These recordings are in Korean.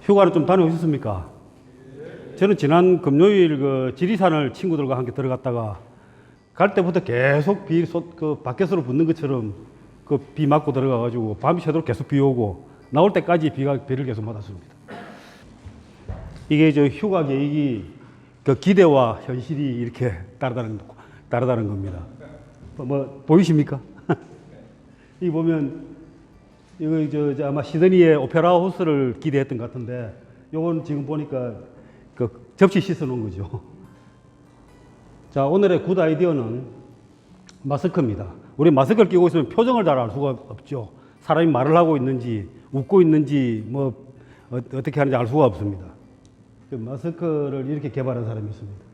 휴가를 좀 다녀오셨습니까? 저는 지난 금요일 그 지리산을 친구들과 함께 들어갔다가 갈 때부터 계속 밖에서로 붙는 것처럼 그 비 맞고 들어가가지고 밤이 새도록 계속 비 오고 나올 때까지 비를 계속 맞았습니다. 이게 저 휴가 계획이 그 기대와 현실이 이렇게 다르다는 겁니다. 뭐 보이십니까? 이 보면 이거 저 아마 시드니의 오페라 하우스를 기대했던 것 같은데 요건 지금 보니까 그 접시 씻어 놓은 거죠. 자, 오늘의 굿 아이디어는 마스크입니다. 우리 마스크를 끼고 있으면 표정을 잘 알 수가 없죠. 사람이 말을 하고 있는지 웃고 있는지 뭐 어떻게 하는지 알 수가 없습니다. 그 마스크를 이렇게 개발한 사람이 있습니다.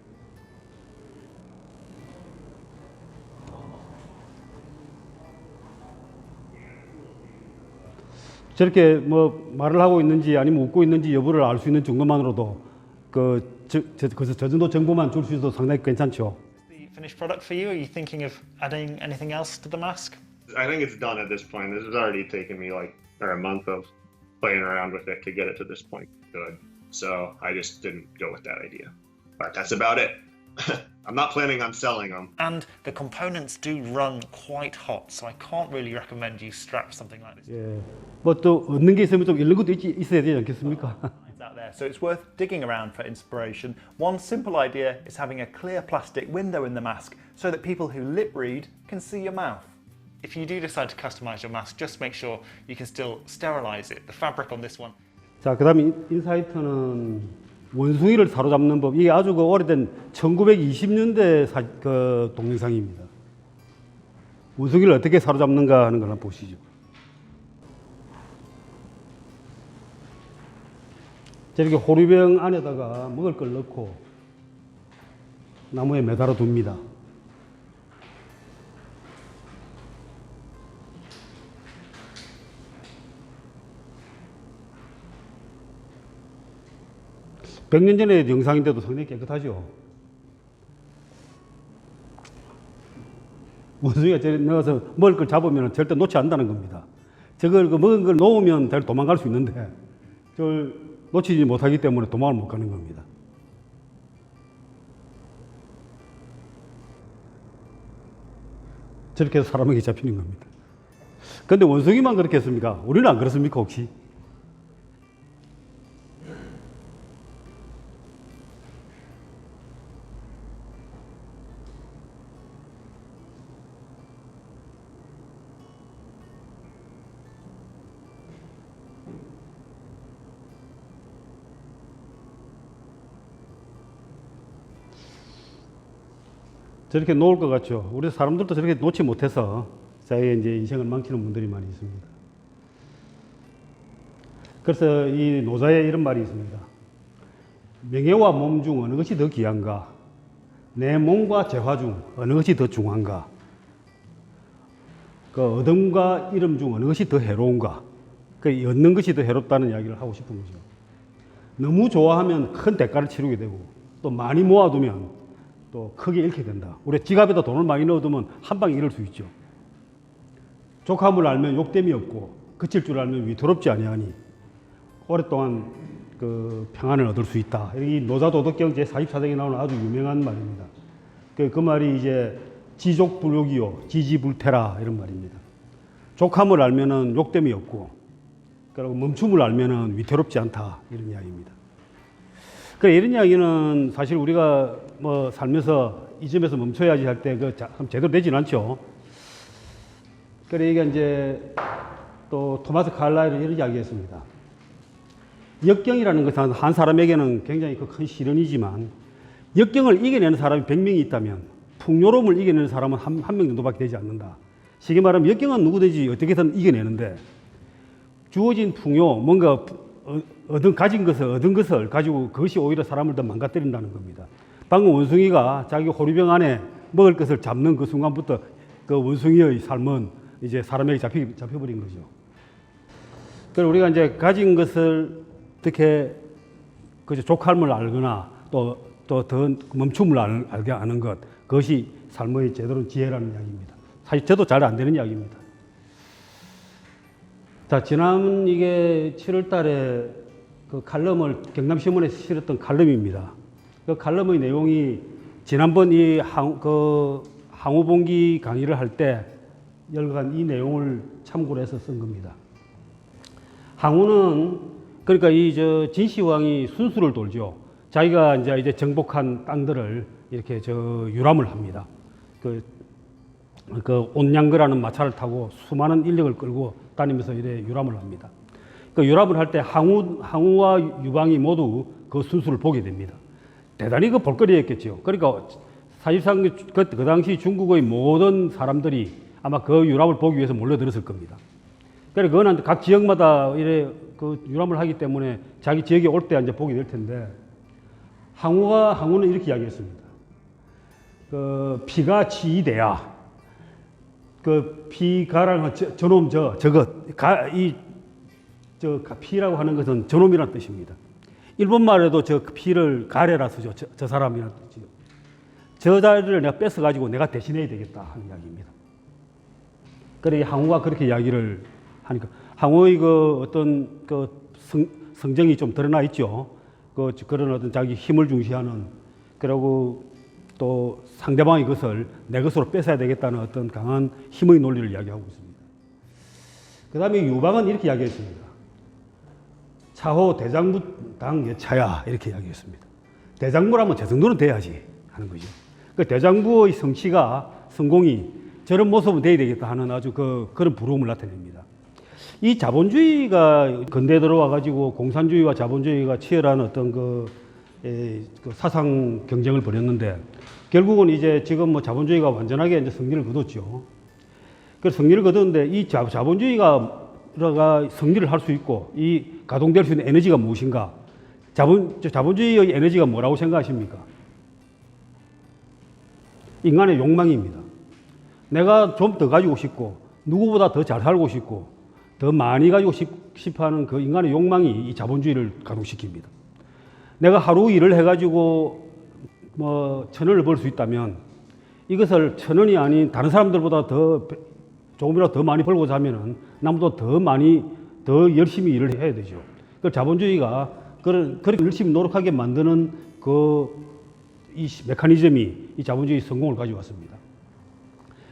저렇게 뭐 말을 하고 있는지 아니면 웃고 있는지 여부를 알 수 있는 정도만으로도 그래서 저 정도 정보만 줄 수 있어도 상당히 괜찮죠. The finished product for you? Are you thinking of adding anything else to the mask? I think it's done at this point. This has already taken me a month of playing around with it to get it to this point. Good. So I just didn't go with that idea. But that's about it. I'm not planning on selling them. And the components do run quite hot, so I can't really recommend you strap something like this. 예, 뭐 또 얻는 게 있으면 좀 잃는 것도 있어야 되지 않겠습니까? Out there, so it's worth digging around for inspiration. One simple idea is having a clear plastic window in the mask so that people who lip read can see your mouth. If you do decide to customize your mask, just make sure you can still sterilize it. The fabric on this one. 자, 그 다음에 인사이트는 원숭이를 사로잡는 법. 이게 아주 그 오래된 1920년대 그 동영상입니다. 원숭이를 어떻게 사로잡는가 하는 걸 한번 보시죠. 저렇게 호리병 안에다가 먹을 걸 넣고 나무에 매달아 둡니다. 백 년 전의 영상인데도 상당히 깨끗하죠. 원숭이가 저리 넣어서 먹을 걸 잡으면 절대 놓지 않는다는 겁니다. 저걸 그 먹은 걸 놓으면 잘 도망갈 수 있는데 저걸 놓치지 못하기 때문에 도망을 못 가는 겁니다. 저렇게 해서 사람에게 잡히는 겁니다. 그런데 원숭이만 그렇게 했습니까? 우리는 안 그렇습니까 혹시? 저렇게 놓을 것 같죠. 우리 사람들도 저렇게 놓지 못해서 자기의 이제 인생을 망치는 분들이 많이 있습니다. 그래서 이 노자에 이런 말이 있습니다. 명예와 몸 중 어느 것이 더 귀한가? 내 몸과 재화 중 어느 것이 더 중한가? 그 어둠과 이름 중 어느 것이 더 해로운가? 그 얻는 것이 더 해롭다는 이야기를 하고 싶은 거죠. 너무 좋아하면 큰 대가를 치르게 되고 또 많이 모아두면 또 크게 잃게 된다. 우리 지갑에다 돈을 많이 넣어두면 한 방에 잃을 수 있죠. 족함을 알면 욕됨이 없고 그칠 줄 알면 위태롭지 아니하니 오랫동안 그 평안을 얻을 수 있다. 이 노자도덕경 제44장에 나오는 아주 유명한 말입니다. 그 말이 이제 지족불욕이요 지지불태라 이런 말입니다. 족함을 알면은 욕됨이 없고 그리고 멈춤을 알면은 위태롭지 않다 이런 이야기입니다. 그래 이런 이야기는 사실 우리가 뭐 살면서 이 점에서 멈춰야지 할 때 그 제대로 되진 않죠. 그래 이게 이제 또 토마스 칼라일은 이런 이야기했습니다. 역경이라는 것은 한 사람에게는 굉장히 큰 시련이지만 역경을 이겨내는 사람이 100명이 있다면 풍요로움을 이겨내는 사람은 한 명 정도밖에 되지 않는다. 쉽게 말하면 역경은 누구든지 어떻게든 이겨내는데 주어진 풍요, 뭔가 얻은 것을 가지고 그것이 오히려 사람을 더 망가뜨린다는 겁니다. 방금 원숭이가 자기 호리병 안에 먹을 것을 잡는 그 순간부터 그 원숭이의 삶은 이제 사람에게 잡혀버린 거죠. 그래서 우리가 이제 가진 것을 어떻게 그 족함을 알거나 또 더 멈춤을 알게 아는 것, 그것이 삶의 제대로 지혜라는 이야기입니다. 사실 저도 잘 안 되는 이야기입니다. 자, 지난 이게 7월 달에 그 칼럼을 경남신문에 실었던 칼럼입니다. 그 칼럼의 내용이 지난번 이 항우봉기 강의를 할 때 열간 이 내용을 참고를 해서 쓴 겁니다. 항우는 그러니까 이 진시황이 순수를 돌죠. 자기가 이제 정복한 땅들을 이렇게 유람을 합니다. 그 온양거라는 마차를 타고 수많은 인력을 끌고 다니면서 이래 유람을 합니다. 그 유람을 할 때 항우와 유방이 모두 그 순수를 보게 됩니다. 대단히 그 볼거리였겠죠. 그러니까 사실상 그 당시 중국의 모든 사람들이 아마 그 유람을 보기 위해서 몰려들었을 겁니다. 그래서 그거는 각 지역마다 이래 그 유람을 하기 때문에 자기 지역에 올 때 이제 보게 될 텐데, 항우는 이렇게 이야기했습니다. 그 피가 치이대야. 그 피가랑 저놈 피라고 하는 것은 저놈이라는 뜻입니다. 일본말에도 피를 가래라 쓰죠. 저 사람이라는 뜻이죠. 저 자리를 내가 뺏어가지고 내가 대신해야 되겠다 하는 이야기입니다. 그래 항우가 그렇게 이야기를 하니까 항우의 그 어떤 그 성정이 좀 드러나 있죠. 그런 어떤 자기 힘을 중시하는, 그리고 또 상대방의 것을 내 것으로 뺏어야 되겠다는 어떤 강한 힘의 논리를 이야기하고 있습니다. 그 다음에 유방은 이렇게 이야기했습니다. 차호 대장부 당 여차야 이렇게 이야기했습니다. 대장부라면 저 정도는 돼야지 하는 거죠. 그 대장부의 성공이 저런 모습은 돼야 되겠다 하는 아주 그런 부러움을 나타냅니다. 이 자본주의가 근대에 들어와 가지고 공산주의와 자본주의가 치열한 어떤 그 사상 경쟁을 벌였는데, 결국은 이제 지금 뭐 자본주의가 완전하게 이제 승리를 거뒀죠. 그 승리를 거뒀는데 이 자본주의가 승리를 할 수 있고 이 가동될 수 있는 에너지가 무엇인가? 자본주의의 에너지가 뭐라고 생각하십니까? 인간의 욕망입니다. 내가 좀 더 가지고 싶고 누구보다 더 잘 살고 싶고 더 많이 가지고 싶어 하는 그 인간의 욕망이 이 자본주의를 가동시킵니다. 내가 하루 일을 해가지고 뭐 1,000원을 벌 수 있다면 이것을 1,000원이 아닌 다른 사람들보다 조금이라도 더 많이 벌고자 하면은 남보다 더 열심히 일을 해야 되죠. 그 자본주의가 그렇게 열심히 노력하게 만드는 이 메커니즘이 이 자본주의 성공을 가져왔습니다.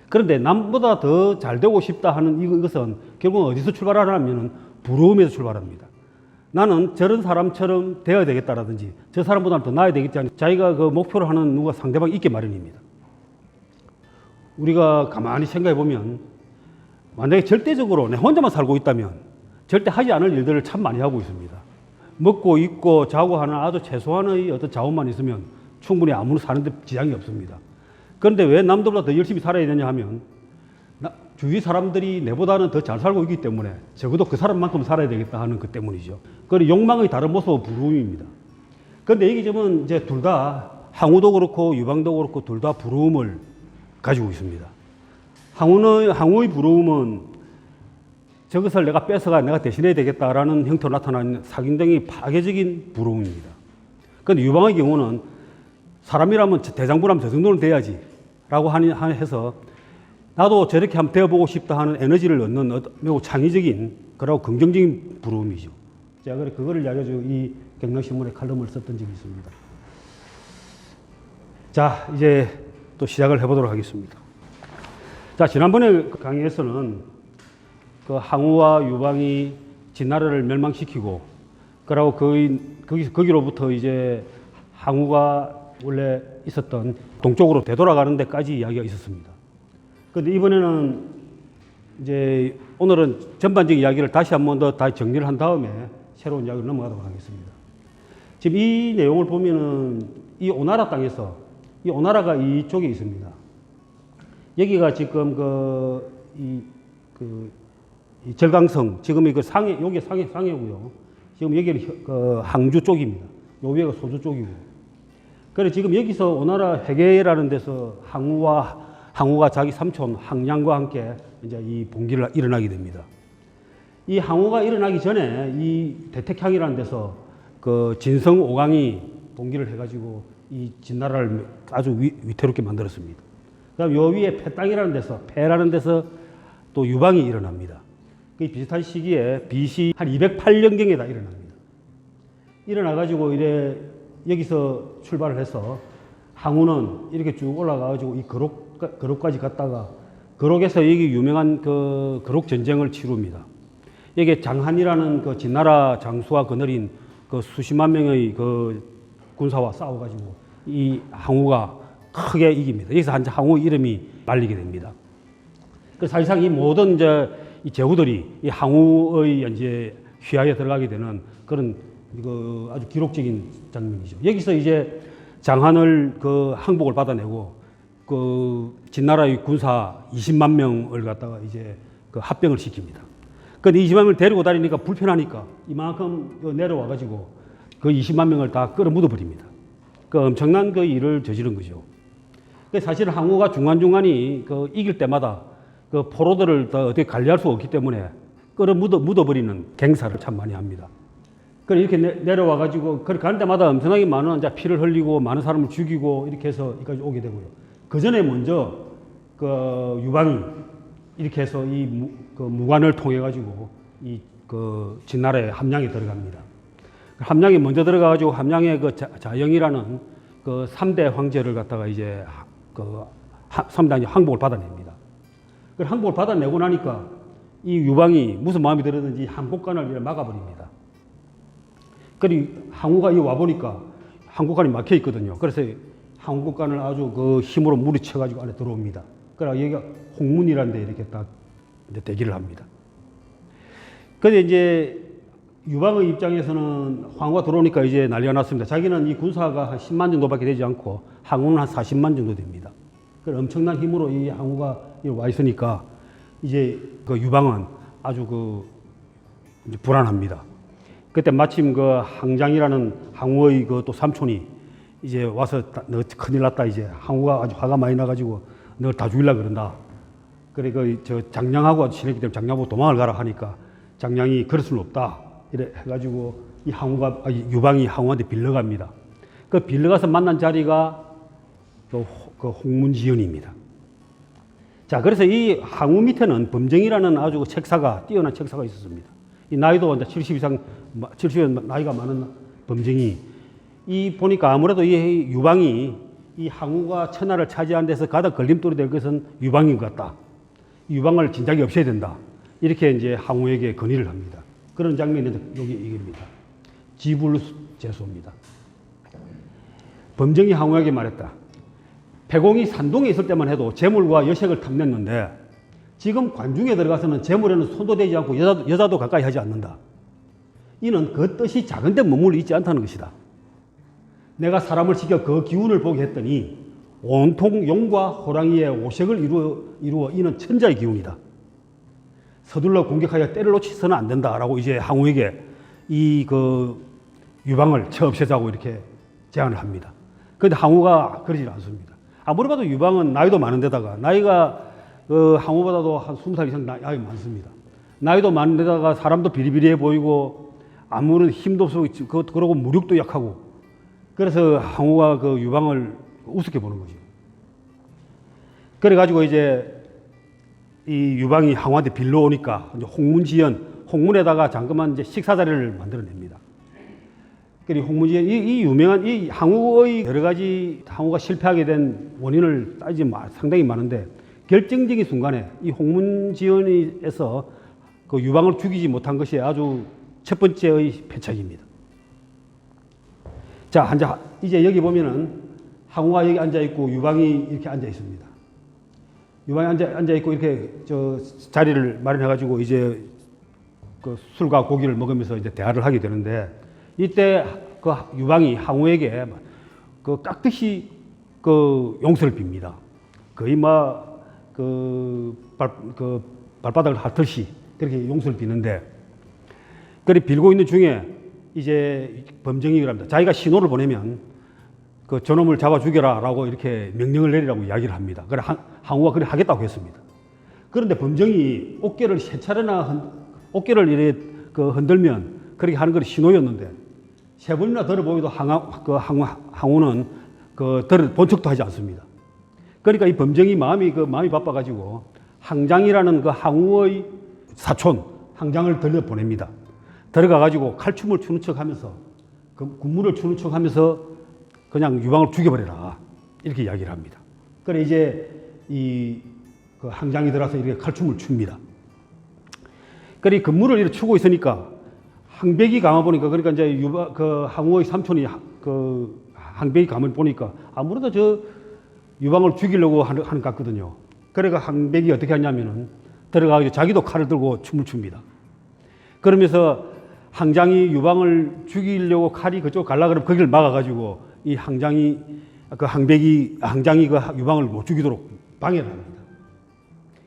그런데 남보다 더 잘 되고 싶다 하는 이것은 결국은 어디서 출발하냐면 부러움에서 출발합니다. 나는 저런 사람처럼 되어야 되겠다라든지 저 사람보다는 더 나아야 되겠지, 자기가 그 목표를 하는 누가 상대방이 있게 마련입니다. 우리가 가만히 생각해 보면 만약에 절대적으로 내 혼자만 살고 있다면 절대 하지 않을 일들을 참 많이 하고 있습니다. 먹고 입고 자고 하는 아주 최소한의 어떤 자원만 있으면 충분히 아무나 사는데 지장이 없습니다. 그런데 왜 남들보다 더 열심히 살아야 되냐 하면 주위 사람들이 내보다는 더 잘 살고 있기 때문에 적어도 그 사람만큼 살아야 되겠다 하는 것 때문이죠. 그리고 욕망의 다른 모습은 부러움입니다. 그런데 이 점은 이제 둘 다 항우도 그렇고 유방도 그렇고 둘 다 부러움을 가지고 있습니다. 항우의 부러움은 저것을 내가 뺏어가 내가 대신해야 되겠다라는 형태로 나타나는 사기등의 파괴적인 부러움입니다. 그런데 유방의 경우는 사람이라면 대장부라면 저 정도는 돼야지 라고 해서 나도 저렇게 한번 되어보고 싶다 하는 에너지를 얻는 매우 창의적인 그리고 긍정적인 부러움이죠. 제가 그거를 이야기해주고 이 경남신문에 칼럼을 썼던 적이 있습니다. 자, 이제 또 시작을 해보도록 하겠습니다. 자, 지난번에 강의에서는 그 항우와 유방이 진나라를 멸망시키고, 그리고 거기로부터 이제 항우가 원래 있었던 동쪽으로 되돌아가는 데까지 이야기가 있었습니다. 그런데 이번에는 이제 오늘은 전반적인 이야기를 다시 한 번 더 정리를 한 다음에 새로운 이야기로 넘어가도록 하겠습니다. 지금 이 내용을 보면은 이 오나라 땅에서 이 오나라가 이쪽에 있습니다. 여기가 지금 이 절강성, 지금 여기 상해고요. 지금 여기는 항주 쪽입니다. 요 위가 소주 쪽이고. 그래 지금 여기서 오나라 회계라는 데서 항우가 자기 삼촌 항량과 함께 이제 이 봉기를 일어나게 됩니다. 이 항우가 일어나기 전에 이 대택향이라는 데서 그 진성 5강이 봉기를 해가지고 이 진나라를 아주 위태롭게 만들었습니다. 그다음 요 위에 폐라는 데서 또 유방이 일어납니다. 그 비슷한 시기에 BC 한 208년경에 다 일어납니다. 일어나가지고 이래 여기서 출발을 해서 항우는 이렇게 쭉 올라가가지고 이 거록까지 갔다가 거록에서 여기 유명한 그 거록 전쟁을 치룹니다. 이게 장한이라는 그 진나라 장수와 거느린 그 수십만 명의 그 군사와 싸워가지고 이 항우가 크게 이깁니다. 여기서 한 항우 이름이 말리게 됩니다. 그 사실상 이 모든 이제 이 제후들이 이 항우의 이제 휘하에 들어가게 되는 그런 그 아주 기록적인 장면이죠. 여기서 이제 장한을 그 항복을 받아내고 그 진나라의 군사 20만 명을 갖다가 이제 그 합병을 시킵니다. 근데 20만 명을 데리고 다니니까 불편하니까 이만큼 내려와가지고 그 20만 명을 다 끌어 묻어버립니다. 그 엄청난 그 일을 저지른 거죠. 사실 항우가 중간중간이 그 이길 때마다 그 포로들을 더 어떻게 관리할 수 없기 때문에 끌어 묻어버리는 갱사를 참 많이 합니다. 그래 이렇게 내려와가지고 그렇게 가는 때마다 엄청나게 많은 이제 피를 흘리고 많은 사람을 죽이고 이렇게 해서 여기까지 오게 되고요. 그 전에 먼저 그 유방이 이렇게 해서 이 그 무관을 통해 가지고 이 그 진나라의 함량에 들어갑니다. 함량에 먼저 들어가가지고 함량의 그 자영이라는 그 3대 황제를 갖다가 이제 그 3대 항복을 받아냅니다. 그 항복을 받아내고 나니까 이 유방이 무슨 마음이 들었는지 항복관을 막아버립니다. 그리고 항우가 이 와보니까 항복관이 막혀 있거든요. 그래서 항복관을 아주 그 힘으로 무리쳐가지고 안에 들어옵니다. 그래서 여기가 홍문이라는 데 이렇게 딱 이제 대기를 합니다. 근데 이제 유방의 입장에서는 항우가 들어오니까 이제 난리가 났습니다. 자기는 이 군사가 한 10만 정도밖에 되지 않고 항우는 한 40만 정도 됩니다. 그래서 엄청난 힘으로 이 항우가 와 있으니까 이제 그 유방은 아주 그 이제 불안합니다. 그때 마침 그 항장이라는 항우의 그 또 삼촌이 이제 와서 너 큰일 났다 이제 항우가 아주 화가 많이 나가지고 너 다 죽이려고 그런다. 그래 그 저 장량하고 친했기 때문에 장량하고 도망을 가라 하니까 장량이 그럴 수는 없다. 이래 해가지고 이 항우가 유방이 항우한테 빌려갑니다. 그 빌려가서 만난 자리가 그 홍문지연입니다. 자 그래서 이 항우 밑에는 범정이라는 아주 책사가 뛰어난 책사가 있었습니다. 이 나이도 이제 70 이상 70년 나이가 많은 범정이 이 보니까 아무래도 이 유방이 이 항우가 천하를 차지하는 데서 가장 걸림돌이 될 것은 유방인 것 같다. 유방을 진작에 없애야 된다. 이렇게 이제 항우에게 건의를 합니다. 그런 장면이 여기 이깁니다. 지불제소입니다. 범정이 항우에게 말했다. 패공이 산동에 있을 때만 해도 재물과 여색을 탐냈는데 지금 관중에 들어가서는 재물에는 손도 대지 않고 여자도 가까이 하지 않는다. 이는 그 뜻이 작은 데 머물러 있지 않다는 것이다. 내가 사람을 시켜 그 기운을 보게 했더니 온통 용과 호랑이의 오색을 이루어 이는 천자의 기운이다. 서둘러 공격하여 때를 놓치서는 안 된다라고 이제 항우에게 이 그 유방을 처없애자고 이렇게 제안을 합니다. 그런데 항우가 그러지 않습니다. 아무리 봐도 유방은 나이도 많은데다가 나이가 항우보다도 한 20살 이상 나이 많습니다. 나이도 많은데다가 사람도 비리비리해 보이고 아무런 힘도 없고 그러고 무력도 약하고 그래서 항우가 그 유방을 우습게 보는 거죠. 그래가지고 이제 이 유방이 항우한테 빌려오니까 이제 홍문지연, 홍문에다가 잠깐만 이제 식사 자리를 만들어냅니다. 그리고 홍문지연, 이 유명한 이 항우의 여러 가지 항우가 실패하게 된 원인을 따지면 상당히 많은데 결정적인 순간에 이 홍문지연에서 그 유방을 죽이지 못한 것이 아주 첫 번째의 패착입니다. 자, 이제 여기 보면은 항우가 여기 앉아 있고 유방이 이렇게 앉아 있습니다. 유방이 앉아 있고 이렇게 저 자리를 마련해 가지고 이제 그 술과 고기를 먹으면서 이제 대화를 하게 되는데 이때 그 유방이 항우에게 그 깍듯이 그 용서를 빕니다. 거의 그 발바닥을 핥듯이 그렇게 용서를 비는데 그래 빌고 있는 중에 이제 범정이 그럽니다. 자기가 신호를 보내면 그 저놈을 잡아 죽여라라고 이렇게 명령을 내리라고 이야기를 합니다. 그래 항우가 그래 하겠다고 했습니다. 그런데 범정이 어깨를 세 차례나 어깨를 이렇게 그 흔들면 그렇게 하는 것이 신호였는데 세 번이나 들어보기도 항우는 그 본 척도 하지 않습니다. 그러니까 이 범정이 마음이 바빠가지고 항장이라는 그 항우의 사촌 항장을 들려 보냅니다. 들어가가지고 칼춤을 추는 척하면서 그 군무를 추는 척하면서 그냥 유방을 죽여버려라 이렇게 이야기를 합니다. 그래 이제 그 항장이 들어서 이렇게 칼춤을 춥니다. 그래 근무를 이렇게 추고 있으니까 항백이 감아 보니까 그러니까 이제 그 항우의 삼촌이 그 항백이 감을 보니까 아무래도 저 유방을 죽이려고 하는 것 같거든요. 그래가 항백이 어떻게 하냐면은 들어가서 자기도 칼을 들고 춤을 춥니다. 그러면서 항장이 유방을 죽이려고 칼이 그쪽 갈라 그러면 거기를 막아가지고 이 항장이 그 유방을 못 죽이도록 방해를 합니다.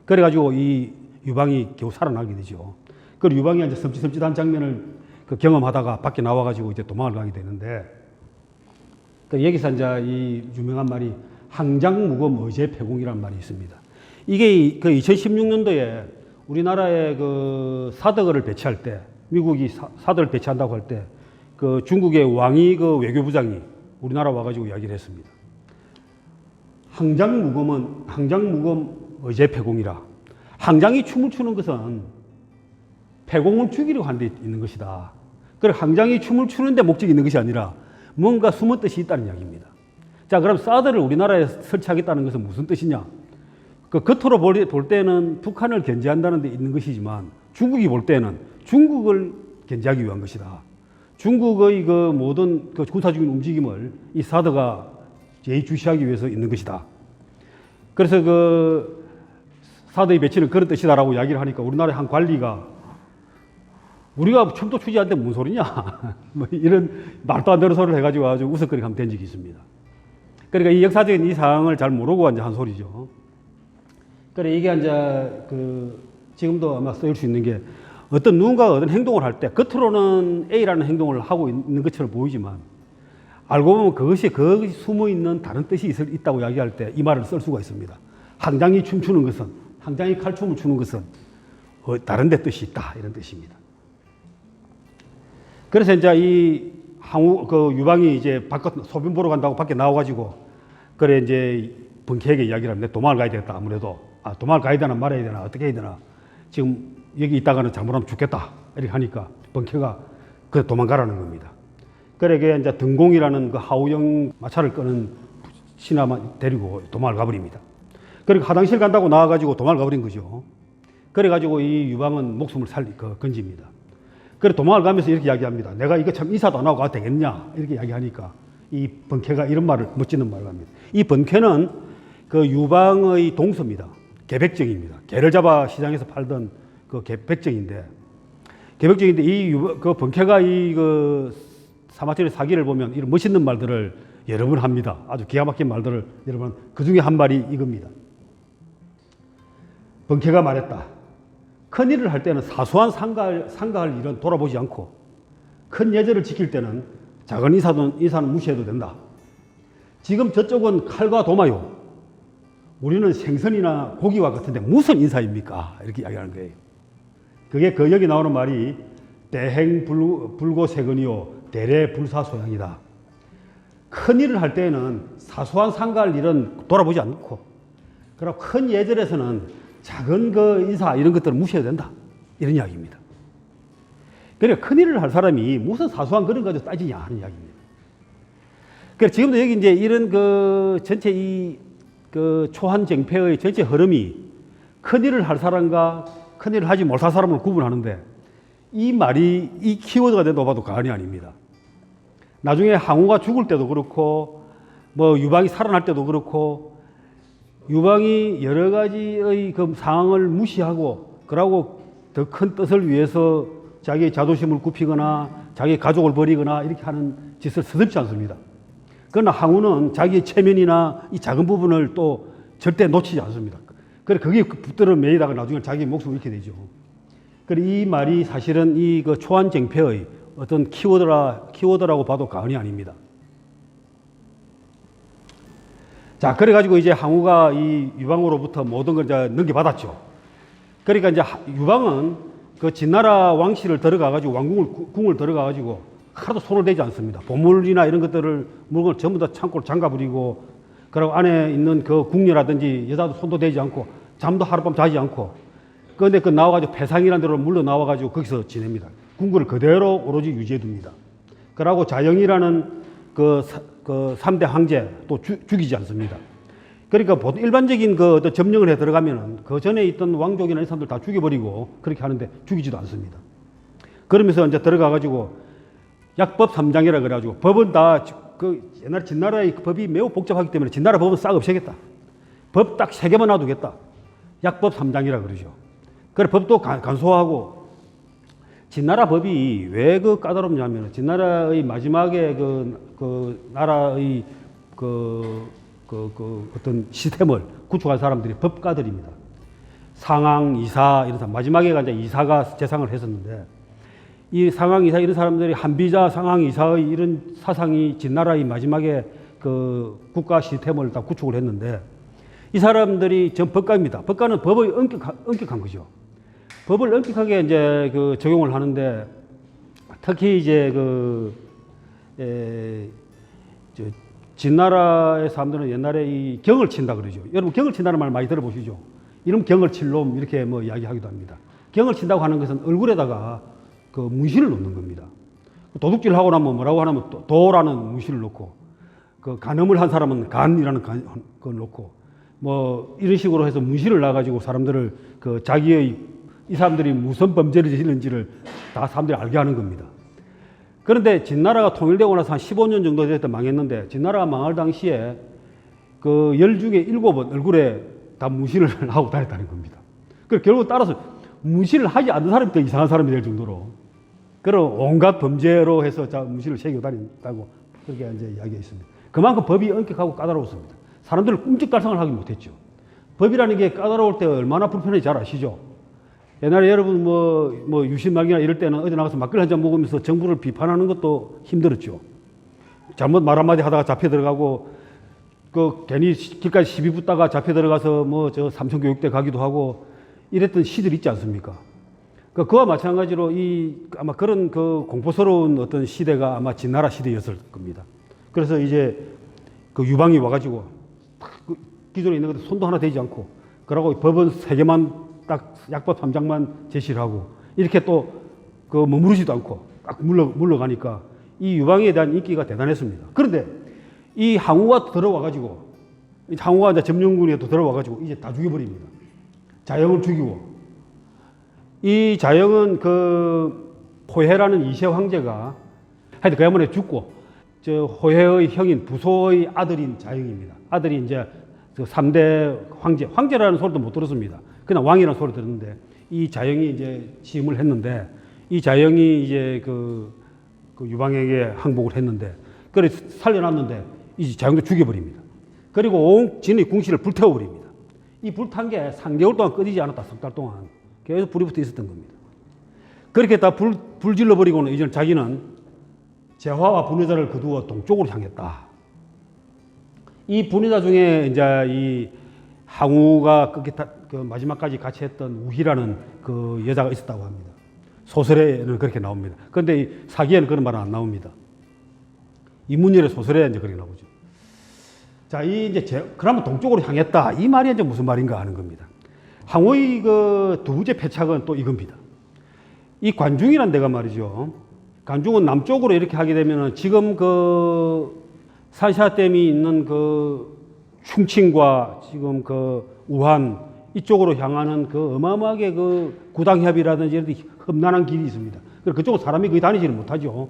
그래가지고 이 유방이 겨우 살아나게 되죠. 그 유방이 이제 섬찟섬찟한 장면을 그 경험하다가 밖에 나와가지고 이제 도망을 가게 되는데 그 여기서 이제 이 유명한 말이 항장무검 의제폐공이라는 말이 있습니다. 이게 그 2016년도에 우리나라에 그 사드를 배치할 때 미국이 사드를 배치한다고 할 때 그 중국의 왕이 그 외교부장이 우리나라 와가지고 이야기를 했습니다. 항장무검 의제폐공이라. 항장이 춤을 추는 것은 폐공을 죽이려고 하는 데 있는 것이다. 그래 항장이 춤을 추는데 목적이 있는 것이 아니라 뭔가 숨은 뜻이 있다는 이야기입니다. 자, 그럼 사드를 우리나라에 설치하겠다는 것은 무슨 뜻이냐? 그 겉으로 볼 때는 북한을 견제한다는 데 있는 것이지만 중국이 볼 때는 중국을 견제하기 위한 것이다. 중국의 그 모든 그 군사적인 움직임을 이 사드가 예의주시하기 위해서 있는 것이다. 그래서 그 사드의 배치는 그런 뜻이다라고 이야기를 하니까 우리나라의 한 관리가 우리가 춤도 추지 않는데 무슨 소리냐? 뭐 이런 말도 안 되는 소리를 해가지고 아주 우스거리게 한번 된 적이 있습니다. 그러니까 이 역사적인 이 상황을 잘 모르고 이제 한 소리죠. 그래 이게 이제 그 지금도 아마 쓰일 수 있는 게 누군가가 어떤 행동을 할 때 겉으로는 A라는 행동을 하고 있는 것처럼 보이지만 알고 보면 그것이 숨어 있는 다른 뜻이 있다고 이야기할 때 이 말을 쓸 수가 있습니다. 항장이 춤추는 것은 항장이 칼춤을 추는 것은 다른 데 뜻이 있다 이런 뜻입니다. 그래서 이제 이 그 유방이 이제 바깥 소변 보러 간다고 밖에 나와가지고 그래 이제 번쾌에게 이야기를 하는데 도망을 가야 되겠다 아무래도 도망을 가야 되나 말아야 되나 어떻게 해야 되나 지금 여기 있다가는 잘못하면 죽겠다 이렇게 하니까 번쾌가 그 도망가라는 겁니다. 그래 이게 이제 등공이라는 그 하우영 마차를 끄는 신하만 데리고 도망을 가버립니다. 그리고 화장실 간다고 나와가지고 도망을 가버린 거죠. 그래가지고 이 유방은 목숨을 건집니다. 그래 도망을 가면서 이렇게 이야기합니다. 내가 이거 참 인사도 안 하고 가도 되겠냐 이렇게 이야기하니까 이 번쾌가 이런 말을 멋지는 말을 합니다. 이 번쾌는 그 유방의 동서입니다. 개백정입니다. 개를 잡아 시장에서 팔던 그 개백정인데 그 번쾌가 이 그 사마천의 사기를 보면 이런 멋있는 말들을 여러 번 합니다. 아주 기가 막힌 말들을 여러 번 그 중에 한 말이 이겁니다. 번쾌가 말했다. 큰 일을 할 때는 사소한 상가할 일은 돌아보지 않고 큰 예절을 지킬 때는 작은 인사는 무시해도 된다. 지금 저쪽은 칼과 도마요. 우리는 생선이나 고기와 같은데 무슨 인사입니까? 이렇게 이야기하는 거예요. 그게 그 여기 나오는 말이 대행불고세근이요 대례불사소양이다. 큰 일을 할 때는 사소한 상가할 일은 돌아보지 않고 그리고 큰 예절에서는 작은 그 인사 이런 것들을 무시해야 된다. 이런 이야기입니다. 그러니까 큰일을 할 사람이 무슨 사소한 그런 거 가지고 따지냐 하는 이야기입니다. 그래서 지금도 여기 이제 이런 그 전체 그 초한쟁패의 전체 흐름이 큰일을 할 사람과 큰일을 하지 못할 사람을 구분하는데 이 말이 이 키워드가 된다고 봐도 과언이 아닙니다. 나중에 항우가 죽을 때도 그렇고 뭐 유방이 살아날 때도 그렇고 유방이 여러 가지의 그 상황을 무시하고 그러고 더 큰 뜻을 위해서 자기의 자존심을 굽히거나 자기의 가족을 버리거나 이렇게 하는 짓을 서슴지 않습니다. 그러나 항우는 자기의 체면이나 이 작은 부분을 또 절대 놓치지 않습니다. 그래 그게 붙들어 매이다가 나중에 자기 목숨을 잃게 되죠. 그래 이 말이 사실은 이 그 초한쟁패의 어떤 키워드라고 봐도 과언이 아닙니다. 자, 그래가지고 이제 항우가 이 유방으로부터 모든 걸 이제 넘겨받았죠. 그러니까 이제 유방은 그 진나라 왕실을 들어가가지고 궁을 들어가가지고 하나도 손을 대지 않습니다. 보물이나 이런 물건을 전부 다 창고를 잠가버리고 그리고 안에 있는 그 궁녀라든지 여자도 손도 대지 않고 잠도 하룻밤 자지 않고 그런데 그 나와가지고 폐상이라는 데로 물러 나와가지고 거기서 지냅니다. 궁궐을 그대로 오로지 유지해 둡니다. 그러고 자영이라는 그 3대 황제 또 죽이지 않습니다. 그러니까 보통 일반적인 그 어떤 점령을 해 들어가면은 그 전에 있던 왕족이나 이 사람들 다 죽여버리고 그렇게 하는데 죽이지도 않습니다. 그러면서 이제 들어가가지고 약법 3장이라 그래가지고 법은 다 그 옛날 진나라의 법이 매우 복잡하기 때문에 진나라 법은 싹 없애겠다. 법 딱 3개만 놔두겠다. 약법 3장이라 그러죠. 그래 법도 간소하고 진나라 법이 왜 그 까다롭냐면 진나라의 마지막에 그 나라의 어떤 시스템을 구축한 사람들이 법가들입니다. 상왕, 이사 이런 사람 마지막에 이제 이사가 재상을 했었는데 이 상왕, 이사 이런 사람들이 한비자, 상왕, 이사의 이런 사상이 진나라의 마지막에 그 국가 시스템을 다 구축을 했는데 이 사람들이 전 법가입니다. 법가는 법의 엄격한 거죠. 법을 엄격하게 이제 그 적용을 하는데 특히 이제 진나라의 사람들은 옛날에 이 경을 친다 그러죠. 여러분 경을 친다는 말 많이 들어보시죠. 이름 경을 칠 놈 이렇게 뭐 이야기하기도 합니다. 경을 친다고 하는 것은 얼굴에다가 그 문신을 놓는 겁니다. 도둑질 하고 나면 뭐라고 하냐면 도라는 문신을 놓고 그 간음을 한 사람은 간이라는 걸 놓고 뭐 이런 식으로 해서 문신을 놔가지고 사람들을 그 자기의 이 사람들이 무슨 범죄를 저질렀는지를 다 사람들이 알게 하는 겁니다. 그런데 진나라가 통일되고 나서 한 15년 정도 됐을 때 망했는데 진나라가 망할 당시에 그 10 중에 7은 얼굴에 다 문신을 하고 다녔다는 겁니다. 그래서 결국 따라서 문신을 하지 않는 사람이 더 이상한 사람이 될 정도로 그런 온갖 범죄로 해서 문신을 새기고 다닌다고 그렇게 이제 이야기했습니다. 그만큼 법이 엄격하고 까다로웠습니다. 사람들을 꿈쩍달싹을 하기 못했죠. 법이라는 게 까다로울 때 얼마나 불편한지 잘 아시죠? 옛날에 여러분 뭐 유신말기나 이럴 때는 어디 나가서 막걸리 한잔 먹으면서 정부를 비판하는 것도 힘들었죠. 잘못 말 한마디 하다가 잡혀 들어가고 그 괜히 길까지 시비 붙다가 잡혀 들어가서 뭐 저 삼성교육대 가기도 하고 이랬던 시절이 있지 않습니까? 그와 마찬가지로 아마 그런 그 공포스러운 어떤 시대가 아마 진나라 시대였을 겁니다. 그래서 이제 그 유방이 와가지고 기존에 있는 것도 손도 하나 대지 않고 그러고 법은 3개만 딱 약법 3장만 제시를 하고 이렇게 또 그 머무르지도 않고 딱 물러가니까 이 유방에 대한 인기가 대단했습니다. 그런데 이 항우가 들어와가지고 항우가 이제 점령군에 또 들어와가지고 이제 다 죽여버립니다. 자영을 죽이고 이 자영은 그 호해라는 이세 황제가 하여튼 그 양반에 죽고 저 호해의 형인 부소의 아들인 자영입니다. 아들이 이제 그 3대 황제라는 소리도 못 들었습니다. 그냥 왕이라는 소리 들었는데 이 자영이 이제 시임을 했는데 이 자영이 이제 그 유방에게 항복을 했는데 그래 살려놨는데 이 자영도 죽여버립니다. 그리고 온 진의 궁실을 불태워버립니다. 이 불탄 게 3개월 동안 꺼지지 않았다. 3달 동안 계속 불이 붙어 있었던 겁니다. 그렇게 다 불 질러버리고는 이제 자기는 제화와 분여자를 거두어 동쪽으로 향했다. 이 분여자 중에 이제 이 항우가 그 마지막까지 같이 했던 우희라는 그 여자가 있었다고 합니다. 소설에는 그렇게 나옵니다. 그런데 이 사기에는 그런 말은 안 나옵니다. 이문열의 소설에 이제 그렇게 나오죠. 자, 그러면 동쪽으로 향했다. 이 말이 이제 무슨 말인가 하는 겁니다. 항우의 그 두 번째 패착은 또 이겁니다. 이 관중이라는 데가 말이죠. 관중은 남쪽으로 이렇게 하게 되면은 지금 그 산샤댐이 있는 그 충칭과 지금 그 우한 이쪽으로 향하는 그 어마어마하게 그 구당협이라든지 이런 험난한 길이 있습니다. 그쪽은 사람이 거의 다니지를 못하죠.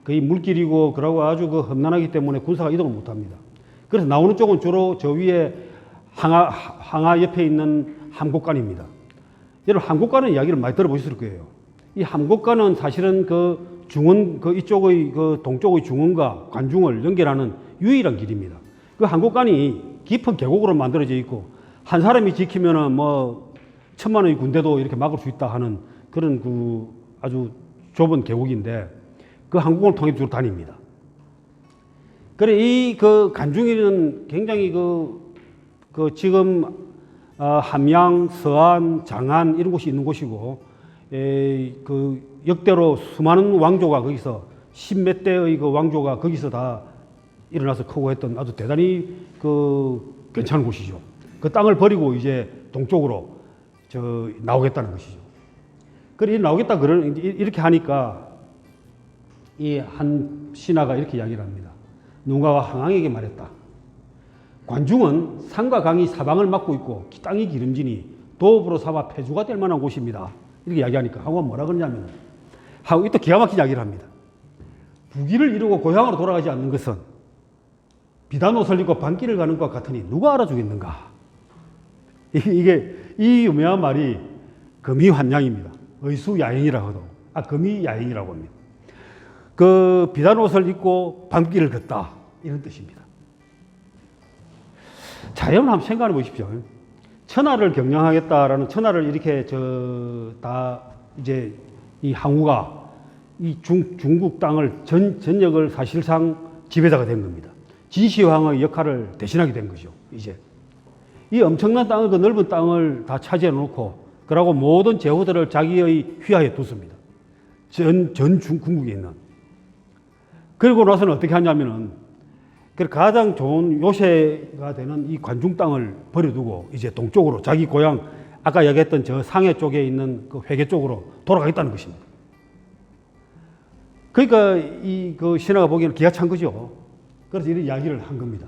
거의 물길이고 그러고 아주 그 험난하기 때문에 군사가 이동을 못합니다. 그래서 나오는 쪽은 주로 저 위에 항하 옆에 있는 함곡관입니다. 여러분 함곡관은 이야기를 많이 들어보셨을 거예요. 이 함곡관은 사실은 그 중원 그 이쪽의 그 동쪽의 중원과 관중을 연결하는 유일한 길입니다. 그 함곡관이 깊은 계곡으로 만들어져 있고 한 사람이 지키면은 뭐 1000만원의 군대도 이렇게 막을 수 있다 하는 그런 그 아주 좁은 계곡인데 그 함곡을 통해 주로 다닙니다. 그래 이 그 관중이는 굉장히 그 지금 함양, 서안, 장안 이런 곳이 있는 곳이고 그 역대로 수많은 왕조가 거기서 10몇 대의 그 왕조가 거기서 다 일어나서 크고 했던 아주 대단히 그 괜찮은 곳이죠. 그 땅을 버리고 이제 동쪽으로 나오겠다는 것이죠. 그래 나오겠다 이렇게 하니까 이 한 신하가 이렇게 이야기를 합니다. 누군가가 항왕에게 말했다. 관중은 산과 강이 사방을 막고 있고 땅이 기름지니 도읍으로 삼아 폐주가 될 만한 곳입니다. 이렇게 이야기하니까 항우가 뭐라 그러냐면, 항우가 또 기가 막힌 이야기를 합니다. 부귀를 이루고 고향으로 돌아가지 않는 것은 비단 옷을 입고 반길을 가는 것과 같으니 누가 알아주겠는가. 이게 이 유명한 말이 금이환양입니다. 의수야행이라고 하도, 금이야행이라고 합니다. 그 비단 옷을 입고 밤길을 걷다, 이런 뜻입니다. 자, 여러분 한번 생각해 보십시오. 천하를 경영하겠다라는, 천하를 이렇게 다 이제 이 항우가 이 중국 땅을 전역을 사실상 지배자가 된 겁니다. 진시황의 역할을 대신하게 된 거죠. 이제 이 엄청난 땅을, 그 넓은 땅을 다 차지해 놓고, 그러고 모든 제후들을 자기의 휘하에 뒀습니다. 전 중국에 있는. 그리고 나서는 어떻게 하냐면은, 가장 좋은 요새가 되는 이 관중 땅을 버려두고 이제 동쪽으로 자기 고향, 아까 얘기했던 저 상해 쪽에 있는 그 회계 쪽으로 돌아가겠다는 것입니다. 그러니까 그 신하가 보기에는 기가 찬 거죠. 그래서 이런 이야기를 한 겁니다.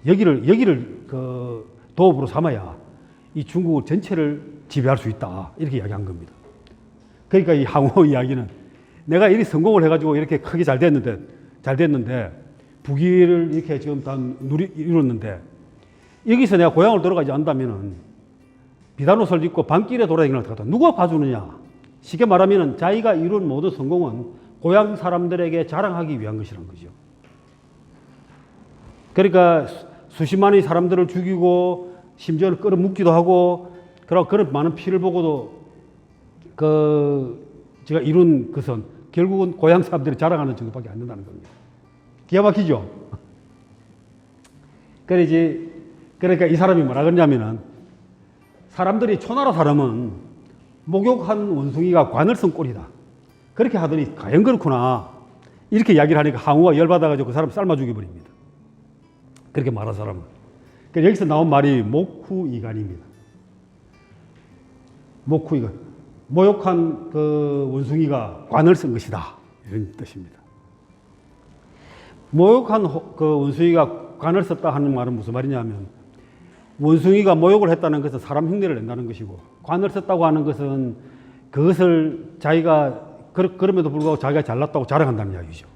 여기를 그 도읍으로 삼아야 이 중국 전체를 지배할 수 있다, 이렇게 이야기한 겁니다. 그러니까 이 항우 이야기는, 내가 이리 성공을 해가지고 이렇게 크게 잘 됐는데 부귀를 이렇게 지금 다 이뤘는데, 여기서 내가 고향을 돌아가지 않는다면은 비단옷을 입고 밤길에 돌아다니는 것 같다. 누가 봐주느냐? 쉽게 말하면은 자기가 이룬 모든 성공은 고향 사람들에게 자랑하기 위한 것이란 거죠. 그러니까 수십만의 사람들을 죽이고 심지어는 끌어묻기도 하고, 그리고 그런 많은 피를 보고도 제가 이룬 것은 결국은 고향 사람들이 자랑하는 정도밖에 안 된다는 겁니다. 기가 막히죠? 그러니까 이 사람이 뭐라 그러냐면은, 사람들이 초나라 사람은 목욕한 원숭이가 관을 쓴 꼴이다. 그렇게 하더니 과연 그렇구나, 이렇게 이야기를 하니까 항우가 열받아가지고 그 사람 삶아 죽여버립니다. 그렇게 말한 사람은. 그러니까 여기서 나온 말이 목후이간입니다. 목후이간. 모욕한 그 원숭이가 관을 쓴 것이다, 이런 뜻입니다. 모욕한 그 원숭이가 관을 썼다 하는 말은 무슨 말이냐면, 원숭이가 모욕을 했다는 것은 사람 흉내를 낸다는 것이고, 관을 썼다고 하는 것은 그것을 자기가 그럼에도 불구하고 자기가 잘났다고 자랑한다는 이야기죠.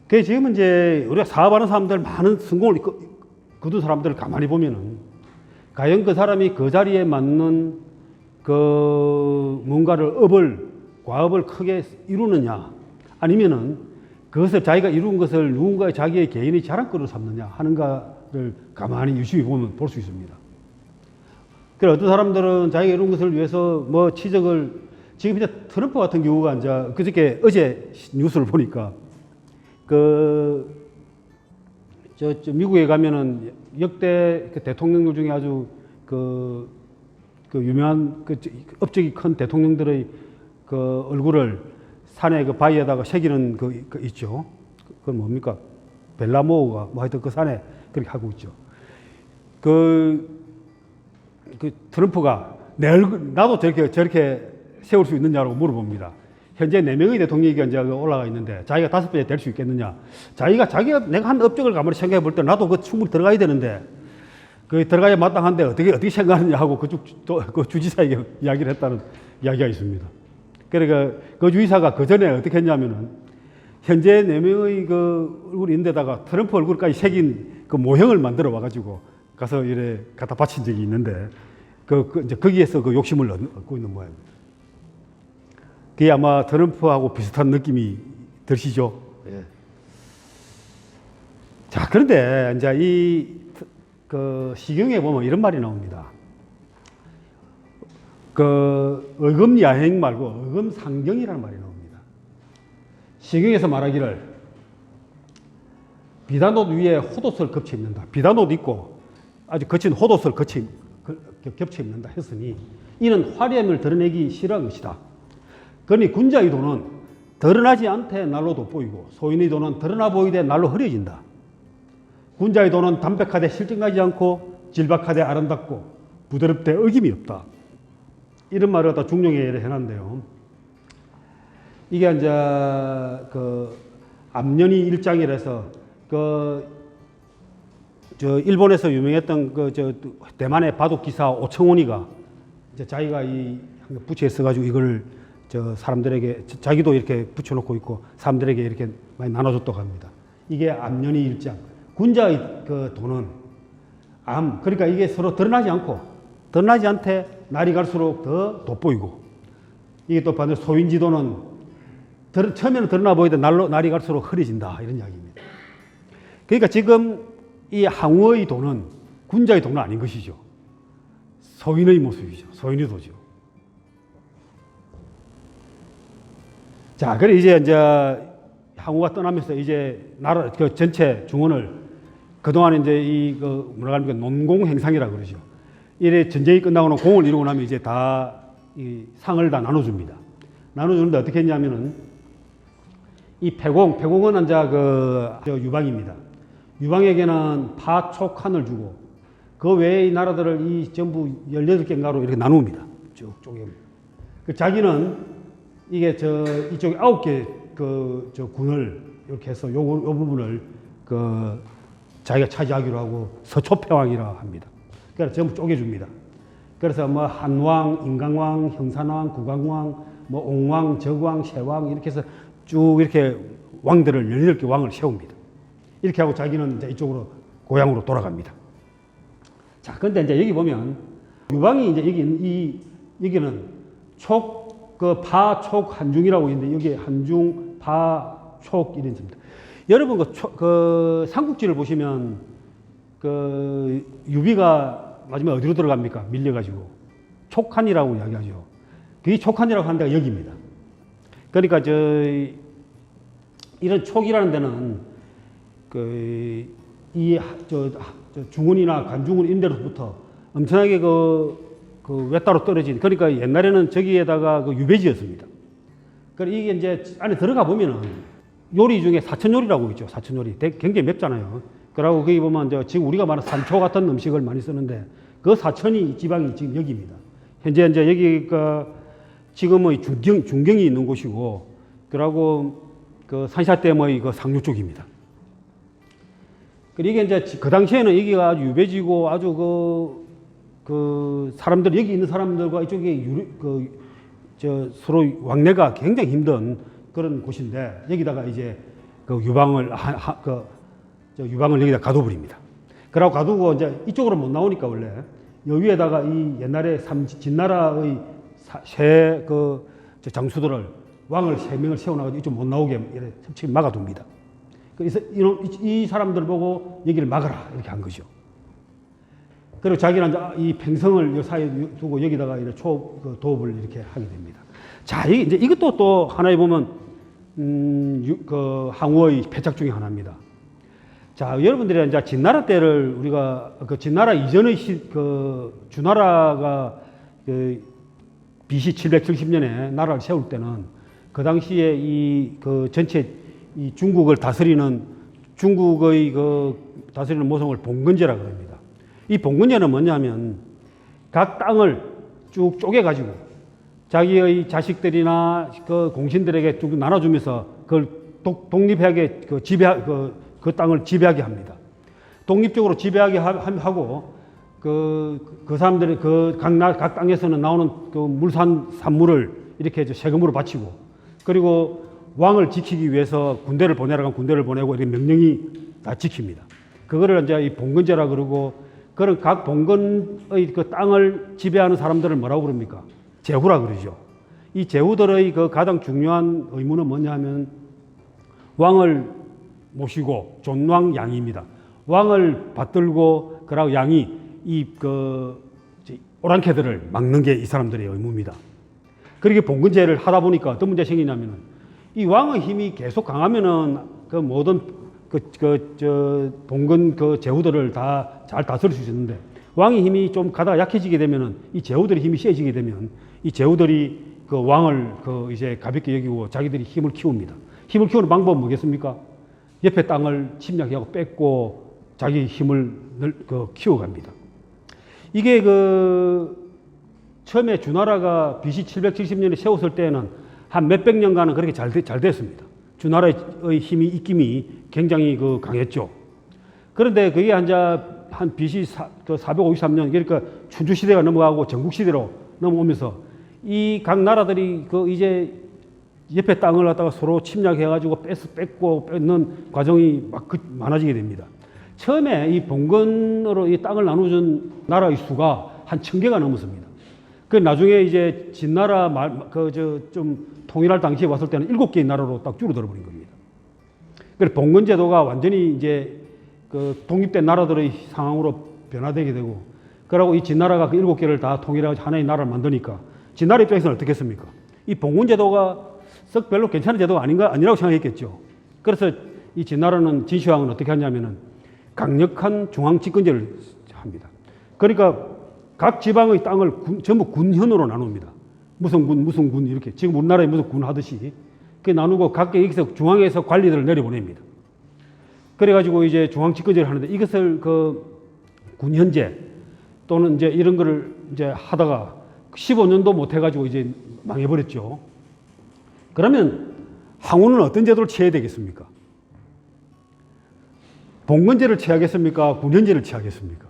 그래서 지금 이제 우리가 사업하는 사람들, 많은 성공을 거둔 사람들을 가만히 보면은, 과연 그 사람이 그 자리에 맞는 그 뭔가를 과업을 크게 이루느냐, 아니면은 그것을 자기가 이룬 것을 누군가의 자기의 개인의 자랑거리로 삼느냐 하는가를 가만히 유심히 보면 볼 수 있습니다. 그래서 어떤 사람들은 자기가 이룬 것을 위해서 뭐 지금 이제 트럼프 같은 경우가 이제 어제 뉴스를 보니까 미국에 가면은 역대 그 대통령들 중에 아주 그 유명한 업적이 큰 대통령들의 그 얼굴을 산에 그 바위에다가 새기는 그 있죠. 그건 뭡니까? 벨라모가 뭐 하여튼 그 산에 그렇게 하고 있죠. 그 트럼프가 내 얼굴, 나도 저렇게 세울 수 있느냐고 물어봅니다. 현재 4명의 대통령이 이제 올라가 있는데 자기가 5번째 될 수 있겠느냐. 자기가 내가 한 업적을 가만히 생각해 볼 때 나도 그 충분히 들어가야 되는데, 그 들어가야 마땅한데 어떻게 생각하느냐 하고 그 주지사에게 이야기를 했다는 이야기가 있습니다. 그러니까 그 주지사가 그 전에 어떻게 했냐면은, 현재 4명의 그 얼굴이 있는데다가 트럼프 얼굴까지 새긴 그 모형을 만들어 와가지고 가서 이래 갖다 바친 적이 있는데, 이제 거기에서 그 욕심을 얻고 있는 모양입니다. 그게 아마 트럼프하고 비슷한 느낌이 드시죠? 예. 자, 그런데 이제 시경에 보면 이런 말이 나옵니다. 의금야행 말고 의금상경이라는 말이 나옵니다. 시경에서 말하기를, 비단옷 위에 홑옷을 겹쳐 입는다. 비단옷 입고 아주 거친 홑옷을 겹쳐 입는다 했으니, 이는 화려함을 드러내기 싫어한 것이다. 그러니 군자의 돈은 드러나지 않되 날로 돋보이고, 소인의 돈은 드러나 보이되 날로 흐려진다. 군자의 돈은 담백하되 실증나지 않고, 질박하되 아름답고, 부드럽되 어김이 없다. 이런 말을 갖다 중용에 해놨는데요. 이게 이제 그 암년이 일장이라서 저 일본에서 유명했던 저 대만의 바둑 기사 오청원이가 이제 자기가 이 부채에 써가지고 이걸 저 사람들에게 자기도 이렇게 붙여놓고 있고 사람들에게 이렇게 많이 나눠줬다고 합니다. 이게 암년이 일장. 군자의 그 돈은 그러니까 이게 서로 드러나지 않되 날이 갈수록 더 돋보이고, 이게 또 반대로 소인지도는 처음에는 드러나 보이되 날이 갈수록 흐려진다, 이런 이야기입니다. 그러니까 지금 이 항우의 도는 군자의 도는 아닌 것이죠. 소인의 모습이죠. 소인의 도죠. 자, 그래 이제 항우가 떠나면서 이제 나라 그 전체 중원을 그동안 이제 뭐라 합니까, 논공 행상이라고 그러죠. 이래 전쟁이 끝나고는 공을 이루고 나면 이제 다 이 상을 다 나눠줍니다. 나눠주는데 어떻게 했냐면은 이 패공은 이제 저 유방입니다. 유방에게는 파, 촉, 칸을 주고 그 외의 나라들을 이 전부 18개인가로 이렇게 나눕니다. 쭉 쪼개면. 자기는 이게 이쪽에 9개 저 군을 이렇게 해서 요 부분을 자기가 차지하기로 하고 서초패왕이라 합니다. 그래서 전부 쪼개줍니다. 그래서 뭐 한왕, 인강왕, 형산왕, 구강왕, 뭐 옹왕, 적왕, 세왕 이렇게 해서 쭉 이렇게 왕들을 18개 왕을 세웁니다. 이렇게 하고 자기는 이제 이쪽으로 고향으로 돌아갑니다. 자, 그런데 이제 여기 보면 유방이 이제 여기는 파, 촉, 한중이라고 있는데 여기 한중, 파, 촉 이런 집입니다. 여러분 그 삼국지를 보시면 유비가 마지막에 어디로 들어갑니까? 밀려가지고 촉한이라고 이야기하죠. 그게 촉한이라고 하는 데가 여기입니다. 그러니까 이런 촉이라는 데는 중원이나 간중원 이런 데로부터 엄청나게 외따로 떨어진, 그러니까 옛날에는 저기에다가 유배지였습니다. 그러니까 이게 이제 안에 들어가 보면은 요리 중에 사천요리라고 있죠. 사천요리. 굉장히 맵잖아요. 그러고 거기 보면 이제 지금 우리가 말하는 산초 같은 음식을 많이 쓰는데 그 사천이 지방이 지금 여기입니다. 현재 이제 여기가 지금의 중경이 있는 곳이고, 그러고 산샤댐의 상류 쪽입니다. 이게 이제 그 당시에는 여기가 아주 유배지고 아주 사람들, 여기 있는 사람들과 이쪽에 서로 왕래가 굉장히 힘든 그런 곳인데, 여기다가 이제 유방을 여기다 가둬버립니다. 그러고 가두고 이제 이쪽으로 못 나오니까 원래 여기에다가 이 옛날에 진나라의 장수들을 왕을 3명을 세워놔가지고 이쪽 못 나오게 이렇게 첩첩히 막아둡니다. 그래서 이 사람들 보고 여기를 막아라 이렇게 한 거죠. 그리고 자기는 이제 이 팽성을 이 사이에 두고 여기다가 이렇게 도읍을 이렇게 하게 됩니다. 자, 이제 이것도 또 하나에 보면 항우의 패착 중에 하나입니다. 자, 여러분들이 이제 진나라 때를 우리가 진나라 이전의 주나라가 BC 770년에 나라를 세울 때는 그 당시에 전체 이 중국을 다스리는 다스리는 모성을 봉건제라고 합니다. 이 봉건제는 뭐냐면 각 땅을 쭉 쪼개가지고 자기의 자식들이나 공신들에게 쭉 나눠주면서 그걸 독립하게 그 땅을 지배하게 합니다. 독립적으로 지배하게 하고 그 사람들이 각 땅에서는 나오는 산물을 이렇게 세금으로 바치고, 그리고 왕을 지키기 위해서 군대를 보내라고 하면 군대를 보내고 이렇게 명령이 다 지킵니다. 그거를 이제 이 봉건제라 그러고, 그런 각 봉건의 땅을 지배하는 사람들을 뭐라고 그럽니까? 제후라 그러죠. 이 제후들의 가장 중요한 의무는 뭐냐 하면 왕을 모시고 존왕양입니다. 왕을 받들고 그러고 양이 오랑캐들을 막는 게 이 사람들의 의무입니다. 그렇게 봉건제를 하다 보니까 어떤 문제가 생기냐면은 이 왕의 힘이 계속 강하면은 모든 봉건 제후들을 다 잘 다스릴 수 있는데, 왕의 힘이 좀 가다가 약해지게 되면은 이 제후들의 힘이 세지게 되면 이 제후들이 왕을 이제 가볍게 여기고 자기들이 힘을 키웁니다. 힘을 키우는 방법은 뭐겠습니까? 옆에 땅을 침략하고 뺏고 자기 힘을 키워갑니다. 이게 처음에 주나라가 BC 770년에 세웠을 때는 한 몇백 년간은 그렇게 잘 됐습니다. 주나라의 힘이 입김이 굉장히 강했죠. 그런데 그게 한 BC 453년 그러니까 춘추 시대가 넘어가고 전국 시대로 넘어오면서 이 각 나라들이 이제 옆에 땅을 갖다가 서로 침략해가지고 뺏고 뺏는 과정이 많아지게 됩니다. 처음에 이 봉건으로 이 땅을 나눠준 나라의 수가 한 1000개가 넘었습니다. 그 나중에 이제 진나라 좀 통일할 당시에 왔을 때는 7개의 나라로 딱 줄어들어 버린 겁니다. 그래서 봉건 제도가 완전히 이제 독립된 나라들의 상황으로 변화되게 되고, 그러고 이 진나라가 그 7개를 다 통일하고 하나의 나라를 만드니까 진나라 입장에서는 어떻게 했습니까? 이 봉건 제도가 썩 별로 괜찮은 제도가 아니라고 생각했겠죠. 그래서 이 진나라는 진시황은 어떻게 하냐면은 강력한 중앙 집권제를 합니다. 그러니까 각 지방의 땅을 전부 군현으로 나눕니다. 무슨 군 이렇게 지금 우리나라에 무슨 군 하듯이 그렇게 나누고 각각 여기서 중앙에서 관리들을 내려보냅니다. 그래가지고 이제 중앙 집권제를 하는데 이것을 군현제 또는 이제 이런 거를 이제 하다가 15년도 못 해가지고 이제 망해버렸죠. 그러면 항우는 어떤 제도를 취해야 되겠습니까? 봉건제를 취하겠습니까? 군현제를 취하겠습니까?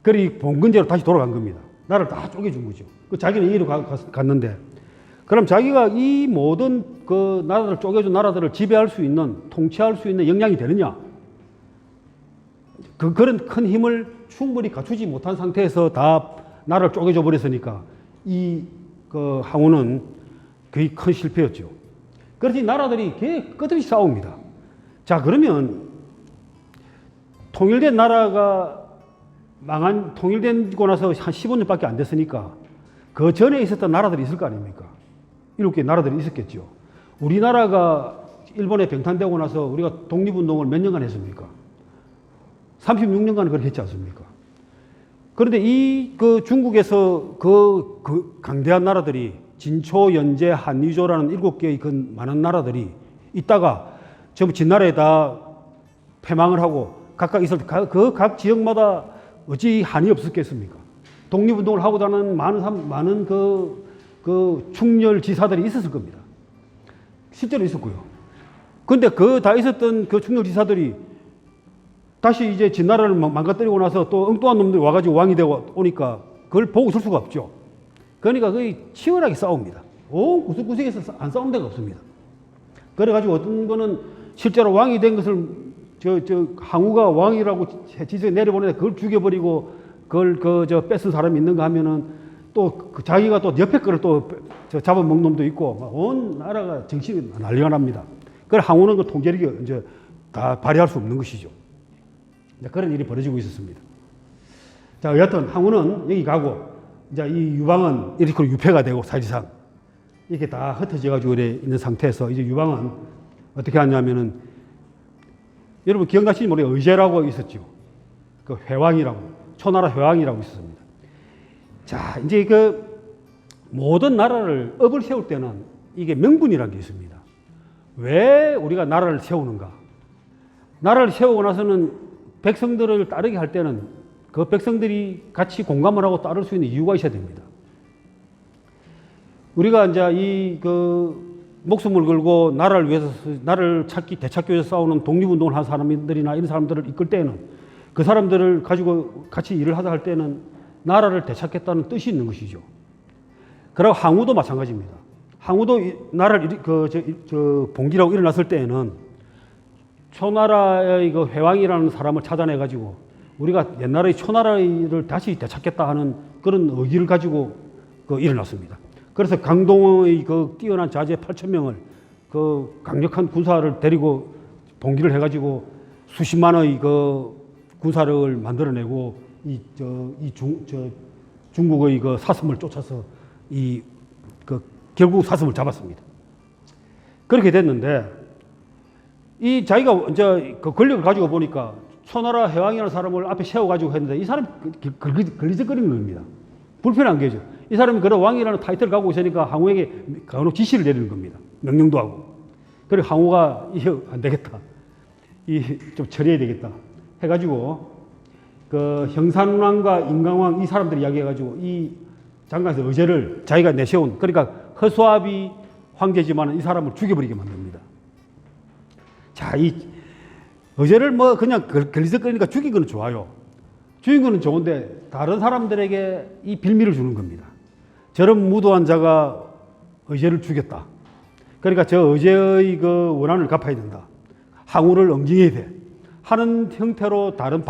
그리고 봉건제로 다시 돌아간 겁니다. 나라를 다 쪼개준 거죠. 자기는 이리로 갔는데, 그럼 자기가 이 모든 나라를 쪼개준 나라들을 지배할 수 있는, 통치할 수 있는 역량이 되느냐? 그런 큰 힘을 충분히 갖추지 못한 상태에서 다 나라를 쪼개줘 버렸으니까 이 항우는 거의 큰 실패였죠. 그래서 이 나라들이 끝없이 싸웁니다. 자, 그러면 통일된 나라가 통일되고 나서 한 15년밖에 안 됐으니까 그 전에 있었던 나라들이 있을 거 아닙니까? 7개 나라들이 있었겠죠. 우리나라가 일본에 병탄되고 나서 우리가 독립운동을 몇 년간 했습니까? 36년간 그렇게 했지 않습니까? 그런데 중국에서 강대한 나라들이 진초, 연제, 한의조라는 7개의 많은 나라들이 있다가 전부 진나라에 다 패망을 하고 각각 있을 때 각 지역마다 어찌 한이 없었겠습니까? 독립운동을 하고자 하는 많은 충렬 지사들이 있었을 겁니다. 실제로 있었고요. 근데 다 있었던 충렬 지사들이 다시 이제 진나라를 망가뜨리고 나서 또 엉뚱한 놈들이 와가지고 왕이 되고 오니까 그걸 보고 있을 수가 없죠. 그러니까 거의 치열하게 싸웁니다. 온 구석구석에서 안 싸운 데가 없습니다. 그래가지고 어떤 거는 실제로 왕이 된 것을 항우가 왕이라고 지서에 내려보내는데 그걸 죽여버리고 그걸 뺏은 사람이 있는가 하면은 또 자기가 또 옆에 거를 또 잡아먹는 놈도 있고 온 나라가 정신이 난리가 납니다. 그걸 항우는 통제력이 이제 다 발휘할 수 없는 것이죠. 그런 일이 벌어지고 있었습니다. 자, 여하튼 항우는 여기 가고 이제 이 유방은 이렇게 유폐가 되고 사실상 이렇게 다 흩어져가지고 있는 상태에서 이제 유방은 어떻게 하냐면은 여러분 기억나시는지 모르겠어요. 의제라고 있었죠. 회왕이라고 초나라 회왕이라고 있었습니다. 자, 이제 모든 나라를 업을 세울 때는 이게 명분이라는 게 있습니다. 왜 우리가 나라를 세우는가? 나라를 세우고 나서는 백성들을 따르게 할 때는 그 백성들이 같이 공감을 하고 따를 수 있는 이유가 있어야 됩니다. 우리가 이제 목숨을 걸고 나라를 위해서, 나라를 되찾기 위해서 싸우는 독립운동을 한 사람들이나 이런 사람들을 이끌 때는 그 사람들을 가지고 같이 일을 하다 할 때는 나라를 되찾겠다는 뜻이 있는 것이죠. 그리고 항우도 마찬가지입니다. 항우도 나라를 봉기라고 일어났을 때에는 초나라의 회왕이라는 사람을 찾아내가지고 우리가 옛날의 초나라를 다시 되찾겠다 하는 그런 의기를 가지고 일어났습니다. 그래서 강동의 뛰어난 자제 8,000명을 강력한 군사를 데리고 봉기를 해가지고 수십만의 군사력을 만들어내고 중국의 사슴을 쫓아서 결국 사슴을 잡았습니다. 그렇게 됐는데 이 자기가 이제 권력을 가지고 보니까 초나라 회왕이라는 사람을 앞에 세워가지고 했는데 이 사람이 걸리적거리는 겁니다. 불편한 게죠. 이 사람이 그런 왕이라는 타이틀을 갖고 있으니까 항우에게 간혹 지시를 내리는 겁니다. 명령도 하고. 그리고 항우가 이거 안 되겠다. 좀 처리해야 되겠다. 해가지고 형산왕과 인강왕 이 사람들이 이야기해가지고 이 장관에서 의제를 자기가 내세운, 그러니까 허수아비 황제지만 이 사람을 죽여버리게 만듭니다. 자, 이 어제를 뭐 그냥 걸리적거리니까 죽인 거는 좋아요. 죽인 거는 좋은데 다른 사람들에게 이 빌미를 주는 겁니다. 저런 무도한 자가 의제를 죽였다. 그러니까 저 의제의 그 원한을 갚아야 된다. 항우를 응징해야 돼. 하는 형태로 다른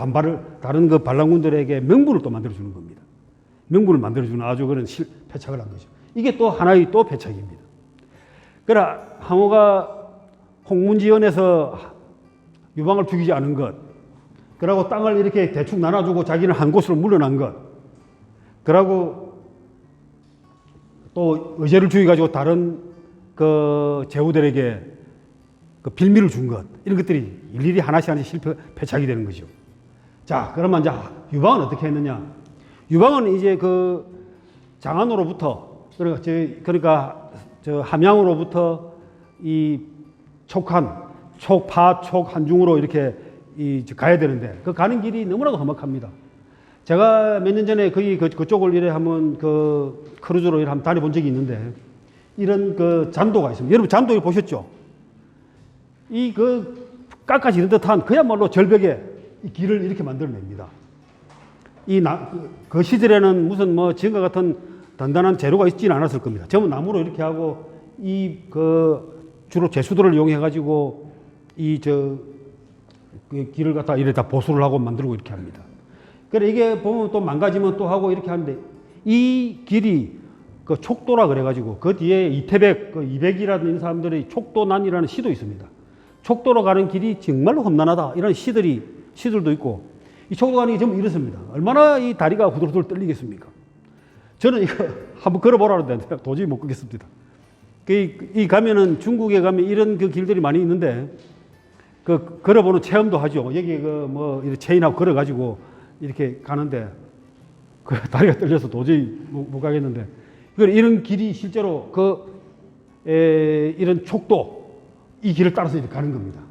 그 반란군들에게 명분을 또 만들어주는 겁니다. 명분을 만들어주는 아주 그런 패착을 한 거죠. 이게 또 하나의 또 패착입니다. 그러나 항우가 홍문지연에서 유방을 죽이지 않은 것, 그러고 땅을 이렇게 대충 나눠주고 자기는 한 곳으로 물러난 것, 그러고 또 의제를 죽여가지고 다른 그 제후들에게 그 빌미를 준 것, 이런 것들이 일일이 하나씩 패착이 되는 거죠. 자, 그러면 이제 유방은 어떻게 했느냐? 유방은 이제 그 장안으로부터, 그러니까 저 함양으로부터 이 촉파, 한중으로 이렇게 가야 되는데 그 가는 길이 너무나도 험악합니다. 제가 몇 년 전에 거기 그쪽을 이래 한번 그 크루즈로 이래 한번 다녀본 적이 있는데 이런 그 잔도가 있습니다. 여러분 잔도 보셨죠? 이 그 깎아지는 듯한 그야말로 절벽에 이 길을 이렇게 만들어냅니다. 그 시절에는 무슨 뭐 지금과 같은 단단한 재료가 있지는 않았을 겁니다. 전부 나무로 이렇게 하고 주로 제수들을 이용해 가지고 그 길을 갖다 이래 다 보수를 하고 만들고 이렇게 합니다. 그래 이게 보면 또 망가지면 또 하고 이렇게 하는데 이 길이 그 촉도라 그래가지고 그 뒤에 이태백, 그 이백이라는 사람들의 촉도난이라는 시도 있습니다. 촉도로 가는 길이 정말로 험난하다 이런 시들도 있고 이 촉도 가는 게 전부 이렇습니다. 얼마나 이 다리가 후들후들 떨리겠습니까? 저는 이거 한번 걸어보라 그러는데 도저히 못 걷겠습니다. 이 가면은 중국에 가면 이런 그 길들이 많이 있는데 그 걸어보는 체험도 하죠. 여기 그 뭐 이렇게 체인하고 걸어가지고 이렇게 가는데 그 다리가 떨려서 도저히 못 가겠는데 이런 길이 실제로 이런 촉도 이 길을 따라서 이렇게 가는 겁니다.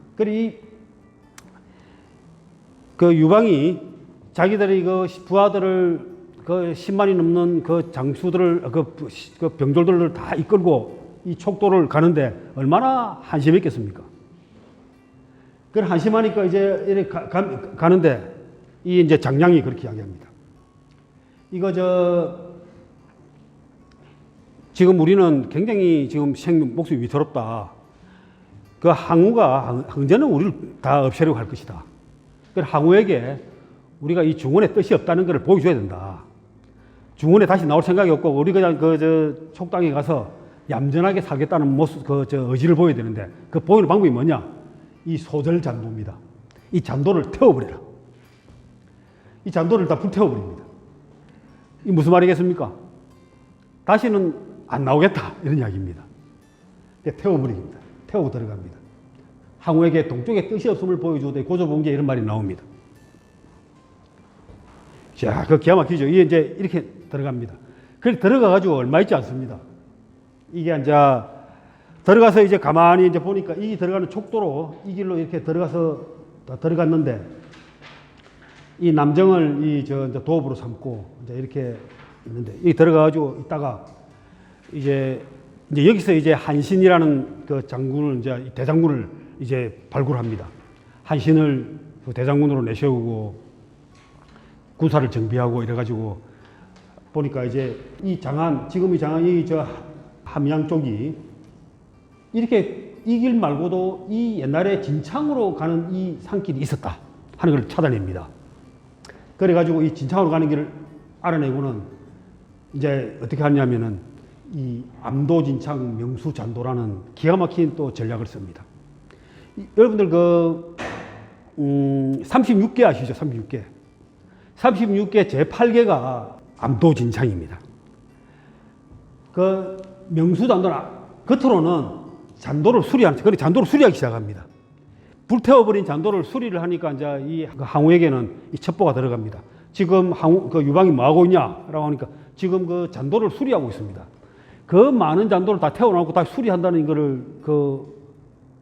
그 유방이 자기들이 그 부하들을 그 10만이 넘는 그 장수들을 그 병졸들을 다 이끌고 이 촉도를 가는데 얼마나 한심했겠습니까? 그 한심하니까 이제 이렇게 가는데 이 이제 장량이 그렇게 이야기합니다. 지금 우리는 굉장히 지금 목숨이 위태롭다. 그 항우가 황제는 우리를 다 없애려고 할 것이다. 그래서 항우에게 우리가 이 중원의 뜻이 없다는 것을 보여줘야 된다. 중원에 다시 나올 생각이 없고 우리가 그냥 촉당에 가서 얌전하게 살겠다는 모습, 의지를 보여야 되는데 그 보이는 방법이 뭐냐? 이 소절잔도입니다. 이 잔도를 태워버려라. 이 잔도를 다 불태워버립니다. 이 무슨 말이겠습니까? 다시는 안 나오겠다 이런 이야기입니다. 태워버립니다. 태우고 들어갑니다. 항우에게 동쪽에 뜻이 없음을 보여주되 고조봉제 이런 말이 나옵니다. 자, 그 기가 막히죠. 이게 이제 이렇게 들어갑니다. 그래서 들어가가지고 얼마 있지 않습니다. 이게 이제 들어가서 이제 가만히 이제 보니까 이 들어가는 촉도로 이 길로 이렇게 들어갔는데 이 남정을 이제 도읍으로 삼고 이제 이렇게 있는데 이 들어가가지고 있다가 이제 여기서 이제 한신이라는 그 장군을 이제 대장군을 이제 발굴합니다. 한신을 그 대장군으로 내세우고 군사를 정비하고 이래가지고 보니까 이제 이 장안, 지금 이 장안이 함양 쪽이 이렇게 이 길 말고도 이 옛날에 진창으로 가는 이 산길이 있었다 하는 걸 찾아냅니다. 그래가지고 이 진창으로 가는 길을 알아내고는 이제 어떻게 하냐면은 이 암도진창 명수잔도라는 기가 막힌 또 전략을 씁니다. 여러분들 36개 아시죠? 36개. 36개 제8개가 암도진창입니다. 그 명수잔도는 겉으로는 잔도를 수리하기 시작합니다. 불태워버린 잔도를 수리를 하니까 이제 이 항우에게는 이 첩보가 들어갑니다. 지금 유방이 뭐 하고 있냐라고 하니까 지금 그 잔도를 수리하고 있습니다. 그 많은 잔도를 다 태워놓고 다시 수리한다는 거를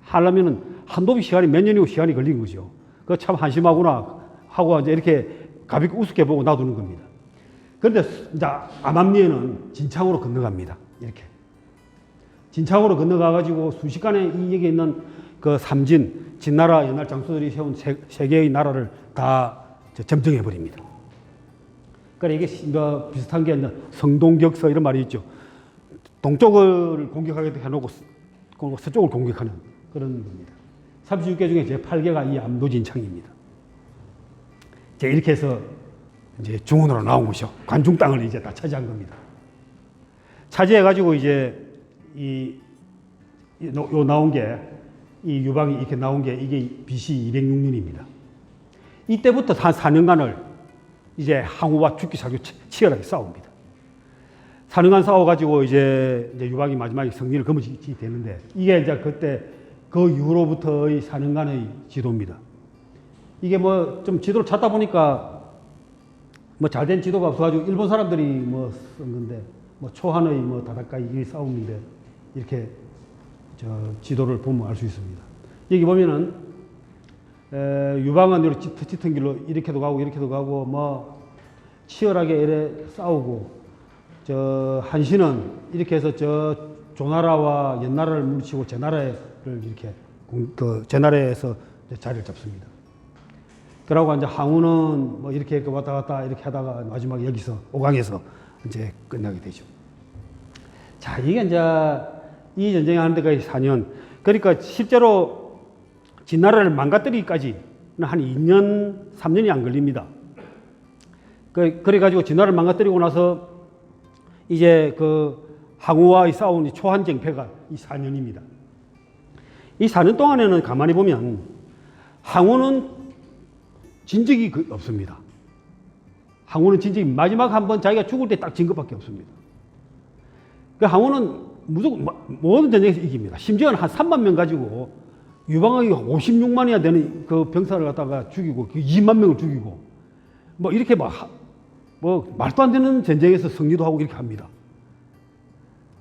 하려면은 한도비 시간이 몇 년이고 시간이 걸린 거죠. 그 참 한심하구나 하고 이제 이렇게 가볍게 우습게 보고 놔두는 겁니다. 그런데 이제 암암리에는 진창으로 건너갑니다. 이렇게 진창으로 건너가가지고 순식간에 이 여기 있는 그 삼진, 진나라 옛날 장수들이 세운 세 개의 나라를 다 점령해 버립니다. 그러니까 이게 뭐 비슷한 게 성동격서 이런 말이 있죠. 동쪽을 공격하게 해놓고 서쪽을 공격하는 그런 겁니다. 36개 중에 제 8개가 이 암도진창입니다. 이제 이렇게 해서 이제 중원으로 나온 것이죠. 관중 땅을 이제 다 차지한 겁니다. 차지해가지고 이제 요 나온 게, 이 유방이 이렇게 나온 게 이게 BC 206년입니다. 이때부터 한 4년간을 이제 항우와 죽기 살기 치열하게 싸웁니다. 4년간 싸워가지고 이제 유방이 마지막에 승리를 거머쥐게 되는데, 이게 이제 그때 그 이후로부터의 4년간의 지도입니다. 이게 뭐 좀 지도를 찾다 보니까 뭐 잘된 지도가 없어가지고 일본 사람들이 뭐 쓴 건데, 뭐 초한의 뭐 다다카이 이 싸움인데 이렇게 저 지도를 보면 알 수 있습니다. 여기 보면은 유방은 이렇게 짙은 길로 이렇게도 가고 뭐 치열하게 이래 싸우고, 저 한신은 이렇게 해서 저 조나라와 옛나라를 물리치고 제나라를 이렇게 제나라에서 자리를 잡습니다. 그러고 이제 항우는 뭐 이렇게 왔다 갔다 이렇게 하다가 마지막에 여기서 오강에서 이제 끝나게 되죠. 자, 이게 이제 이 전쟁을 하는 데까지 4년. 그러니까 실제로 진나라를 망가뜨리기까지는 한 2년, 3년이 안 걸립니다. 그래가지고 진나라를 망가뜨리고 나서 이제 그 항우와의 싸운 초한쟁패가 이 4년입니다. 이 4년 동안에는 가만히 보면 항우는 진 적이 없습니다. 항우는 진 적이 마지막 한번 자기가 죽을 때 딱 진 것밖에 없습니다. 그 항우는 무조건 모든 전쟁에서 이깁니다. 심지어는 한 3만 명 가지고 유방하기 56만이나 되는 그 병사를 갖다가 죽이고 20만 명을 죽이고 뭐 이렇게 뭐 말도 안 되는 전쟁에서 승리도 하고 이렇게 합니다.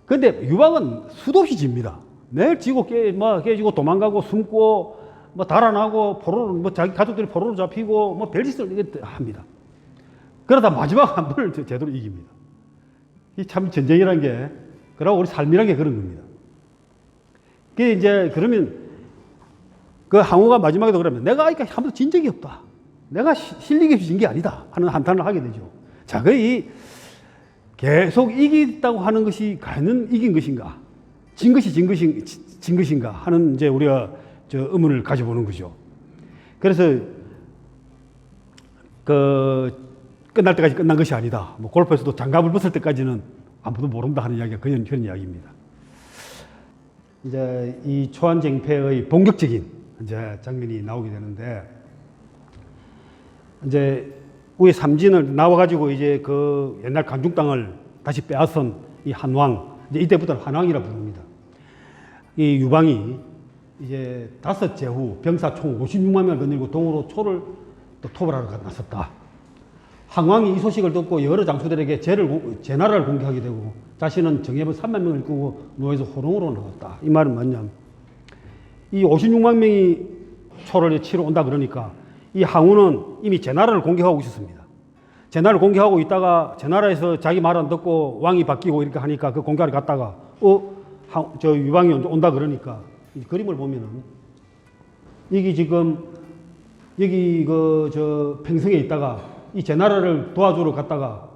그런데 유방은 수도 없이 집니다. 매일 지고 깨지고 도망가고 숨고 뭐 달아나고 포로로 뭐 자기 가족들이 포로로 잡히고 뭐 별짓을 이렇게 합니다. 그러다 마지막 한 번을 제대로 이깁니다. 이 참 전쟁이라는 게, 그러고 우리 삶이라는 게 그런 겁니다. 그게 이제 그러면 그 항우가 마지막에도 그러면 내가 아직까지 한 번도 진 적이 없다. 내가 실력이 없이 진 게 아니다 하는 한탄을 하게 되죠. 자, 그 계속 이기다고 하는 것이 과연 이긴 것인가, 진 것인가 하는 이제 우리가 저 의문을 가져보는 거죠. 그래서 끝날 때까지 끝난 것이 아니다. 뭐 골프에서도 장갑을 벗을 때까지는 아무도 모른다 하는 이야기가 그런 이야기입니다. 이제 이 초한쟁패의 본격적인 이제 장면이 나오게 되는데, 이제 위에 삼진을 나와가지고 이제 그 옛날 관중 땅을 다시 빼앗은 이 한왕, 이제 이때부터는 한왕이라 부릅니다. 이 유방이 이제 5제후 병사 총 56만 명을 거느리고 동으로 초를 또 토벌하러 나섰다. 항왕이 이 소식을 듣고 여러 장수들에게 제나라를 공격하게 되고 자신은 정예병 3만 명을 이끌고 노예에서 호롱으로 나왔다. 이 말은 뭐냐면, 이 56만 명이 초를 치러 온다 그러니까 이 항우는 이미 제나라를 공격하고 있었습니다. 제나라를 공격하고 있다가 제나라에서 자기 말 안 듣고 왕이 바뀌고 이렇게 하니까 그 공격을 갔다가 저 유방이 온다 그러니까 이 그림을 보면은 여기 지금 여기 저 평성에 있다가 이 제나라를 도와주러 갔다가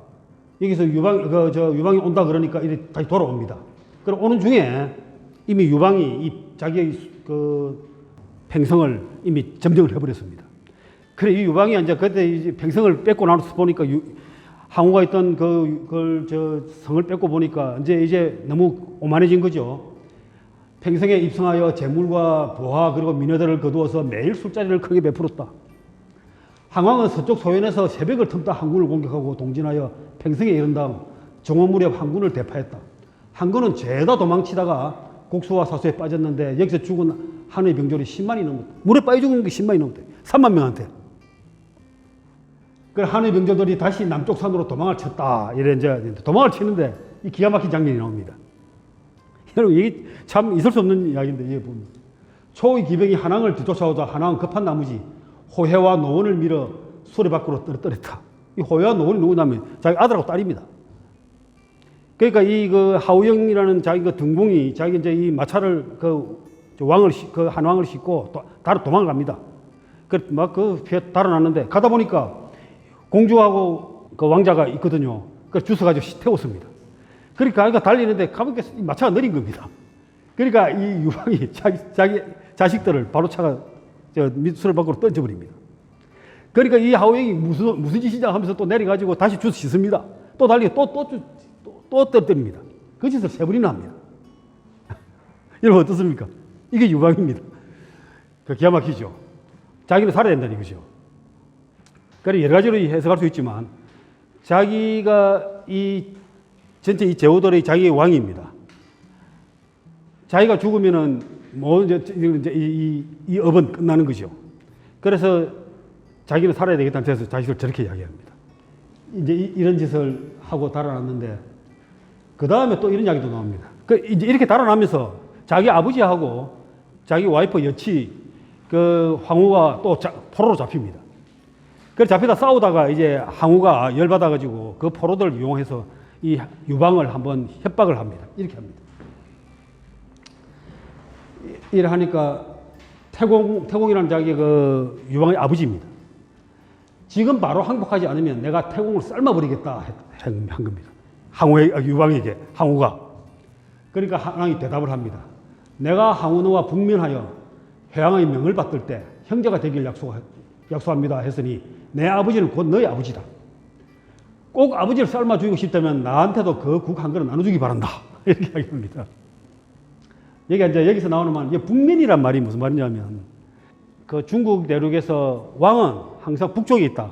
여기서 유방이 온다 그러니까 이렇게 다시 돌아옵니다. 그럼 오는 중에 이미 유방이 이 자기의 그 평성을 이미 점령을 해버렸습니다. 그래 이 유방이 이제 그때 이제 평성을 뺏고 나서 보니까 항우가 있던 저 성을 뺏고 보니까 이제 너무 오만해진 거죠. 평성에 입성하여 재물과 부하 그리고 민여들을 거두어서 매일 술자리를 크게 베풀었다. 항왕은 서쪽 소현에서 새벽을 틈타 항군을 공격하고 동진하여 평성에 이른 다음 정오 무렵 항군을 대파했다. 항군은 죄다 도망치다가 곡수와 사수에 빠졌는데 여기서 죽은 한의 병졸이 10만이 넘었다. 물에 빠져 죽은 게 10만이 넘었다. 3만 명한테. 그래 한의 병졸들이 다시 남쪽 산으로 도망을 쳤다. 이래 이제 도망을 치는데 이 기가 막힌 장면이 나옵니다. 여러분 이게 참 있을 수 없는 이야기인데 이게 보면 초의 기병이 한왕을 뒤쫓아오자 한왕은 급한 나머지 호해와 노원을 밀어 수레 밖으로 떨어뜨렸다. 이 호해와 노원이 누구냐면 자기 아들하고 딸입니다. 그러니까 이 그 하우영이라는 자기 그 등공이 자기 이제 이 마차를 왕을 그 한왕을 싣고 도망을 갑니다. 그막그 달아났는데 가다 보니까 공주하고 그 왕자가 있거든요. 그 주워가지고 태웠습니다. 그러니까 달리는데 가보니까 마차가 느린 겁니다. 그러니까 이 유방이 자기 자식들을 바로 차가 밑술 밖으로 던져버립니다. 그러니까 이 하우영이 무슨 짓이냐 하면서 또 내려가지고 다시 주워 씻습니다. 또 달리고 또 떨어뜨립니다. 그 짓을 3번이나 합니다. 여러분 어떻습니까? 이게 유방입니다. 기가 막히죠. 자기는 살아야 된다는 이거죠. 그래서 여러 가지로 해석할 수 있지만 자기가 전체 이 제후들의 자기의 왕입니다. 자기가 죽으면은 뭐 이제 이 업은 끝나는 거죠. 그래서 자기는 살아야 되겠다는 뜻에서 자식을 저렇게 이야기합니다. 이제 이런 짓을 하고 달아났는데 그 다음에 또 이런 이야기도 나옵니다. 이제 이렇게 달아나면서 자기 아버지하고 자기 와이프 여치 그 황후가 또 포로로 잡힙니다. 그래서 잡히다 싸우다가 이제 황후가 열받아가지고 그 포로들을 이용해서 이 유방을 한번 협박을 합니다. 이렇게 합니다. 이래 하니까 태공이라는 자기 그 유방의 아버지입니다. 지금 바로 항복하지 않으면 내가 태공을 삶아버리겠다 한 겁니다. 유방에게 항우가. 그러니까 한왕이 대답을 합니다. 내가 항우 너와 북면하여 회왕의 명을 받들 때 형제가 되길 약속합니다 했으니 내 아버지는 곧 너의 아버지다. 꼭 아버지를 삶아 죽이고 싶다면 나한테도 그 국 한 그릇 나눠주기 바란다. 이렇게 이야기합니다. 여기서 나오는 말은 북면이란 말이 무슨 말이냐면 그 중국 대륙에서 왕은 항상 북쪽에 있다.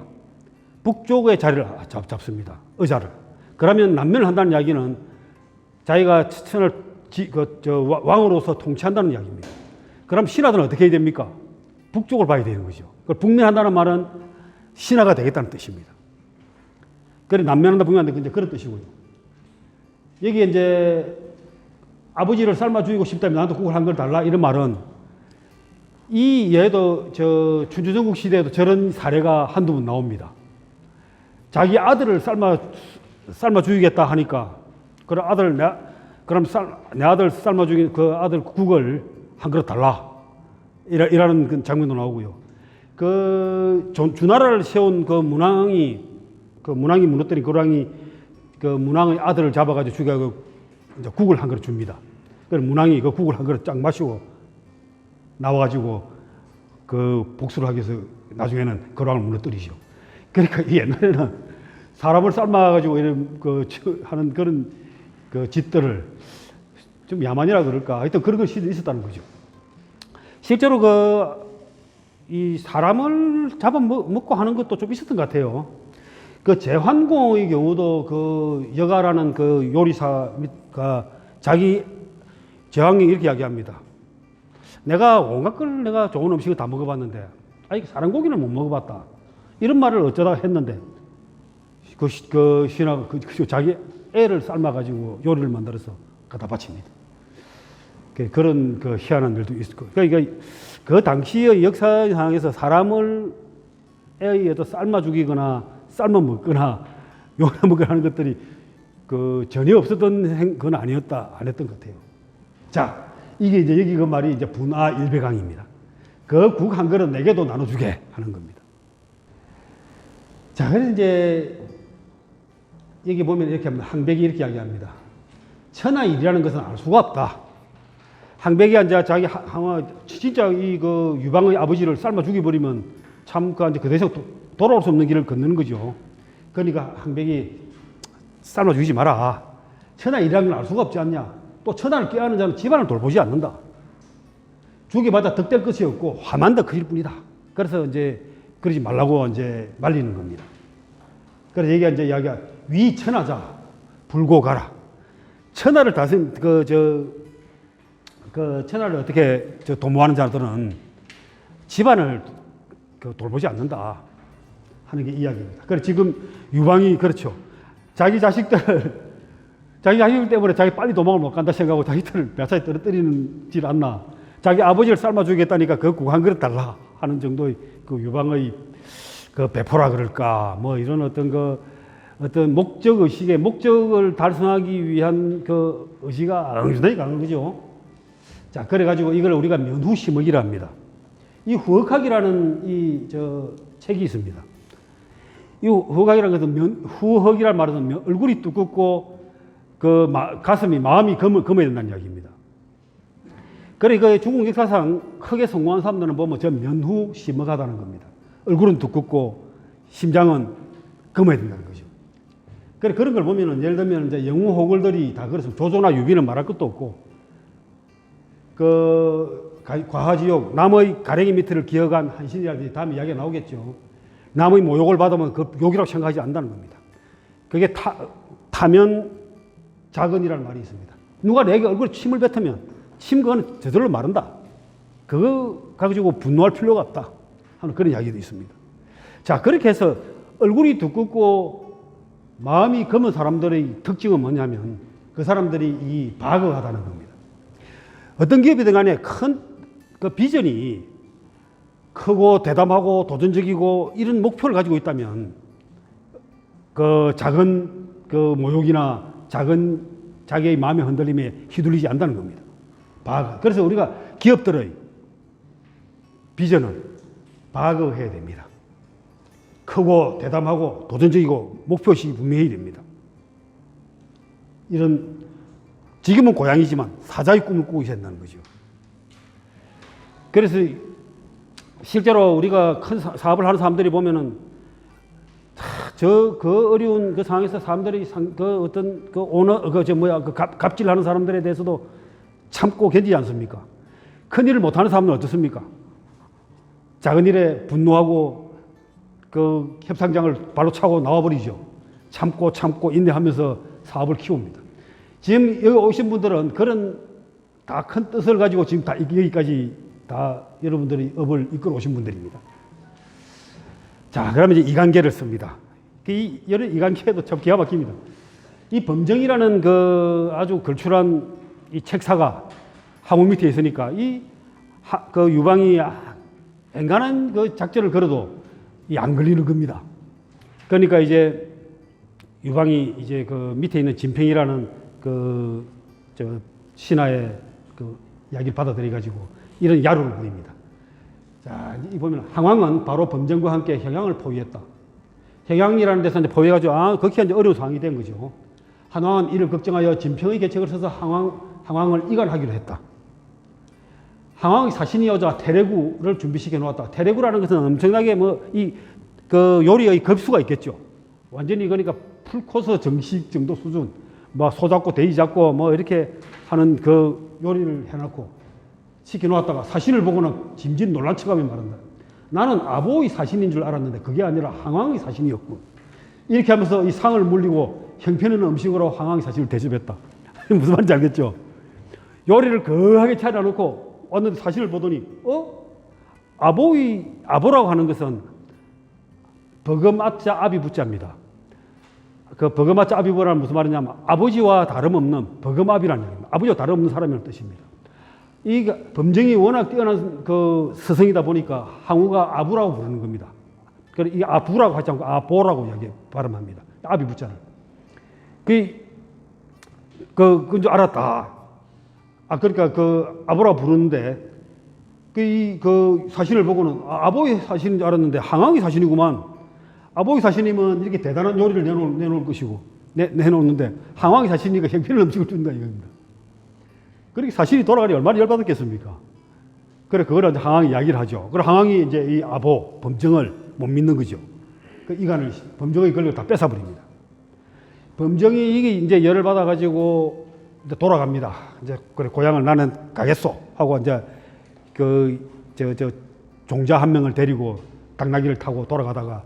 북쪽의 자리를 잡습니다. 의자를. 그러면 남면을 한다는 이야기는 자기가 천을 왕으로서 통치한다는 이야기입니다. 그럼 신하들은 어떻게 해야 됩니까? 북쪽을 봐야 되는 거죠. 북면한다는 말은 신하가 되겠다는 뜻입니다. 그래 남면한다 북면한다 이제 그런 뜻이고요. 여기 이제 아버지를 삶아 죽이고 싶다면 나한테 국을 한 걸 달라 이런 말은 얘도 춘추전국 시대에도 저런 사례가 한두 번 나옵니다. 자기 아들을 삶아 죽이겠다 하니까 그럼 내 아들 삶아 죽인 그 아들 국을 한 그릇 달라 이라는 그 장면도 나오고요. 주나라를 세운 그 문왕이 무너뜨린 그 문왕의 아들을 잡아가지고 죽여가지고 이제 국을 한 그릇 줍니다. 그래서 문왕이 그 국을 한 그릇 쫙 마시고 나와가지고 그 복수를 하기 위해서 나중에는 그 왕을 무너뜨리죠. 그러니까 옛날에는 사람을 삶아가지고 이런 하는 그런 그 짓들을 좀 야만이라 그럴까. 하여튼 그런 것이 있었다는 거죠. 실제로 이 사람을 잡아먹고 하는 것도 좀 있었던 것 같아요. 그 제환공의 경우도 그 여가라는 그 요리사가 자기 제왕이 이렇게 이야기합니다. 내가 온갖 걸 내가 좋은 음식을 다 먹어봤는데 사람 고기는 못 먹어봤다. 이런 말을 어쩌다 했는데 그 신하가 자기 애를 삶아가지고 요리를 만들어서 갖다 바칩니다. 그런 그 희한한 일도 있을 거예요. 그러니까 그 당시의 역사상에서 사람을 애에 의해서 삶아 죽이거나 삶아 먹거나 요리 먹거나 하는 것들이 전혀 없었던 건 안 했던 것 같아요. 자, 이게 이제 여기 그 말이 이제 분하 일배강입니다. 그 국 한 그릇 내게도 나눠주게 하는 겁니다. 자, 그래서 이제 여기 보면 이렇게 합니다. 항백이 이렇게 이야기합니다. 천하일이라는 것은 알 수가 없다. 항백이 이제 자기 진짜 그 유방의 아버지를 삶아 죽여버리면 참 그 대신 돌아올 수 없는 길을 걷는 거죠. 그러니까 항백이 삶아 죽이지 마라. 천하일이라는 걸 알 수가 없지 않냐. 또 천하를 꾀하는 자는 집안을 돌보지 않는다. 죽여봤자 득될 것이 없고 화만 더 커질 뿐이다. 그래서 이제 그러지 말라고 이제 말리는 겁니다. 그래서 여기가 이제 이야기가 위천하자 불고 가라. 천하를 천하를 어떻게 도모하는 자들은 집안을 돌보지 않는다 하는 게 이야기입니다. 그래서 지금 유방이 그렇죠. 자기 자식들 때문에 자기 빨리 도망을 못 간다 생각하고 자기들을 몇 차례 떨어뜨리지 않나. 자기 아버지를 삶아 주겠다니까 그 국 한 그릇 달라 하는 정도의 그 유방의 그 배포라 그럴까. 뭐 이런 어떤 어떤 목적 의식의 목적을 달성하기 위한 그 의지가 엄청나게 강한 거죠. 자, 그래가지고 이걸 우리가 면후 심으기라 합니다. 이 후흑학이라는 이 책이 있습니다. 이 후흑학이라는 것은 후흑이란 말은 얼굴이 두껍고 그 가슴이 마음이 검어야 된다는 이야기입니다. 그래 그 중국 역사상 크게 성공한 사람들은 보면 저 면후 심흑하다는 겁니다. 얼굴은 두껍고 심장은 검어야 된다는 거죠. 그래 그런 걸 보면은 예를 들면 이제 영웅 호걸들이 다 그래서 조조나 유비는 말할 것도 없고 그 과하지옥 남의 가랭이 밑을 기어간 한신이라든지 다음에 이야기가 나오겠죠. 남의 모욕을 받으면 그 욕이라고 생각하지 않는다는 겁니다. 그게 타면 자근이라는 말이 있습니다. 누가 내게 얼굴에 침을 뱉으면 침 그거는 저절로 마른다. 그거 가지고 분노할 필요가 없다 하는 그런 이야기도 있습니다. 자, 그렇게 해서 얼굴이 두껍고 마음이 검은 사람들의 특징은 뭐냐면 그 사람들이 이 바그하다는 겁니다. 어떤 기업이든 간에 큰 그 비전이 크고 대담하고 도전적이고 이런 목표를 가지고 있다면 그 작은 그 모욕이나 작은 자기의 마음의 흔들림에 휘둘리지 않는다는 겁니다. 바그. 그래서 우리가 기업들의 비전은 바그해야 됩니다. 크고 대담하고 도전적이고 목표의식이 분명히 됩니다. 이런 지금은 고양이지만 사자의 꿈을 꾸고 있어야 된다는 거죠. 그래서 실제로 우리가 큰 사업을 하는 사람들이 보면은 그 어려운 그 상황에서 사람들이 그 어떤 그 오너 갑질하는 사람들에 대해서도 참고 견디지 않습니까? 큰 일을 못하는 사람은 어떻습니까? 작은 일에 분노하고 그 협상장을 발로 차고 나와버리죠. 참고 인내하면서 사업을 키웁니다. 지금 여기 오신 분들은 그런 다 큰 뜻을 가지고 지금 다 여기까지 다 여러분들이 업을 이끌어 오신 분들입니다. 자, 그러면 이제 이관계를 씁니다. 이 이관계도 참 기가 막힙니다. 이 범정이라는 그 아주 걸출한 이 책사가 항우 밑에 있으니까 그 유방이 엔간한 그 작전을 걸어도 안 걸리는 겁니다. 그러니까 이제 유방이 이제 그 밑에 있는 진평이라는 그 신하의 그 이야기를 받아들여가지고 이런 야루를 부립니다. 자, 이 보면 항왕은 바로 범정과 함께 형양을 포위했다. 형양이라는 데서 이제 포위해가지고 그렇게 이제 어려운 상황이 된 거죠. 한왕은 이를 걱정하여 진평의 계책을 써서 항왕을 이관하기로 했다. 항왕의 사신이 여자 태례구를 준비시켜 놓았다. 태례구라는 것은 엄청나게 그 요리의 급수가 있겠죠. 완전히 그러니까 풀코스 정식 정도 수준, 소 잡고 돼지 잡고 이렇게 하는 그 요리를 해놓고 시켜놓았다가 사신을 보고는 짐짓 놀란 척하며 말한다. 나는 아보의 사신인 줄 알았는데 그게 아니라 항왕의 사신이었군. 이렇게 하면서 이 상을 물리고 형편있는 음식으로 항왕의 사신을 대접했다. 무슨 말인지 알겠죠? 요리를 거하게 차려놓고 왔는데 사신을 보더니 아보라고 하는 것은 버금아자 아비부자입니다. 그 버금아자 아비부라는 무슨 말이냐면 아버지와 다름없는 버금아비라는 얘기입니다. 아버지와 다름없는 사람이라는 뜻입니다. 이 범정이 워낙 뛰어난 그 스승이다 보니까 항우가 아부라고 부르는 겁니다. 그래 이 아부라고 하지 않고 아보라고 이야기 발음합니다. 아비부자를. 그건 알았다. 그러니까 그 아보라고 부르는데 그 사신을 보고는 아보의 사신인 줄 알았는데 항왕의 사신이구만. 아보의 사신이면 이렇게 대단한 요리를 내놓을 것이고 내놓는데 항왕의 사신이니까 형편을 음식을 준다 이겁니다. 그렇게 사신이 돌아가니 얼마나 열받았겠습니까? 그래, 그걸 항왕이 이야기를 하죠. 그래, 항왕이 이제 이 아보, 범정을 못 믿는 거죠. 그 이간을, 범정의 권력을 다 뺏어버립니다. 범정이 이게 이제 열을 받아가지고 이제 돌아갑니다. 이제, 그래, 고향을 나는 가겠소. 하고 이제 종자 한 명을 데리고 당나귀를 타고 돌아가다가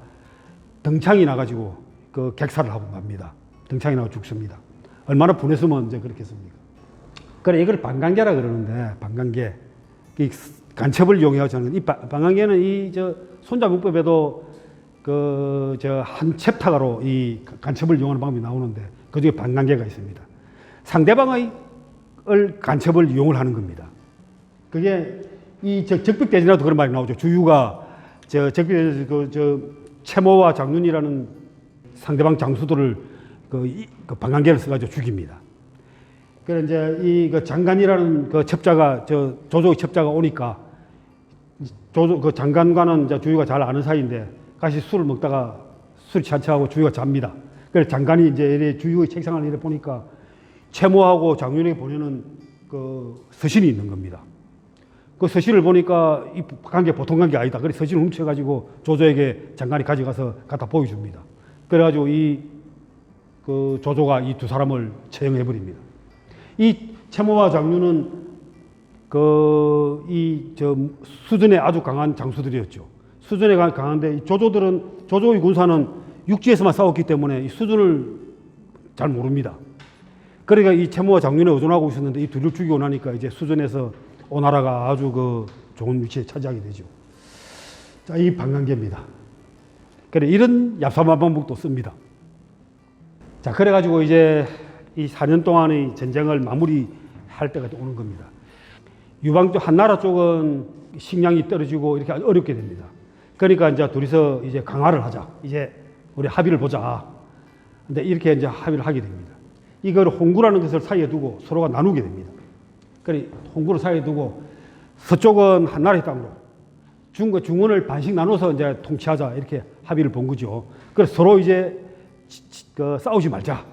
등창이 나가지고 그 객사를 하고 갑니다. 등창이 나고 죽습니다. 얼마나 분했으면 이제 그렇겠습니까? 그래, 이걸 반관계라 그러는데, 반관계. 이 간첩을 이용해서 저는, 이 반관계는 손자문법에도 한 챕터가로 이 간첩을 이용하는 방법이 나오는데, 그 중에 반관계가 있습니다. 상대방을 간첩을 이용을 하는 겁니다. 그게 적벽대전에도 그런 말이 나오죠. 주유가, 적벽대전 채모와 장윤이라는 상대방 장수들을 그 방광계를 써가지고 죽입니다. 그래 이제 이 그 장관이라는 그 첩자가 조조의 첩자가 오니까 그 장관과는 이제 주유가 잘 아는 사이인데 같이 술을 먹다가 술이 잔치하고 주유가 잡니다. 그래서 장관이 이제 이래 주유의 책상을 이래 보니까 채모하고 장윤에게 보내는 그 서신이 있는 겁니다. 그 서신을 보니까 이 관계 보통 관계 아니다. 그래서 서신을 훔쳐가지고 조조에게 장관이 가져가서 갖다 보여줍니다. 그래가지고 그 조조가 이 두 사람을 처형해 버립니다. 이 채모와 장윤은 수전에 아주 강한 장수들이었죠. 수전에 강한데 조조의 군사는 육지에서만 싸웠기 때문에 이 수전을 잘 모릅니다. 그러니까 이 채모와 장윤에 의존하고 있었는데 이 둘을 죽이고 나니까 이제 수전에서 오나라가 아주 그 좋은 위치에 차지하게 되죠. 자, 이 방광계입니다. 그래 이런 얍삽한 방법도 씁니다. 자, 그래가지고 이제 이 4년 동안의 전쟁을 마무리할 때가 오는 겁니다. 유방 쪽 한나라 쪽은 식량이 떨어지고 이렇게 어렵게 됩니다. 그러니까 이제 둘이서 이제 강화를 하자. 이제 우리 합의를 보자. 근데 이렇게 이제 합의를 하게 됩니다. 이걸 홍구라는 것을 사이에 두고 서로가 나누게 됩니다. 그래 홍구를 사이에 두고 서쪽은 한나라의 땅으로 중원을 반씩 나눠서 이제 통치하자 이렇게 합의를 본 거죠. 그래서 서로 이제 싸우지 말자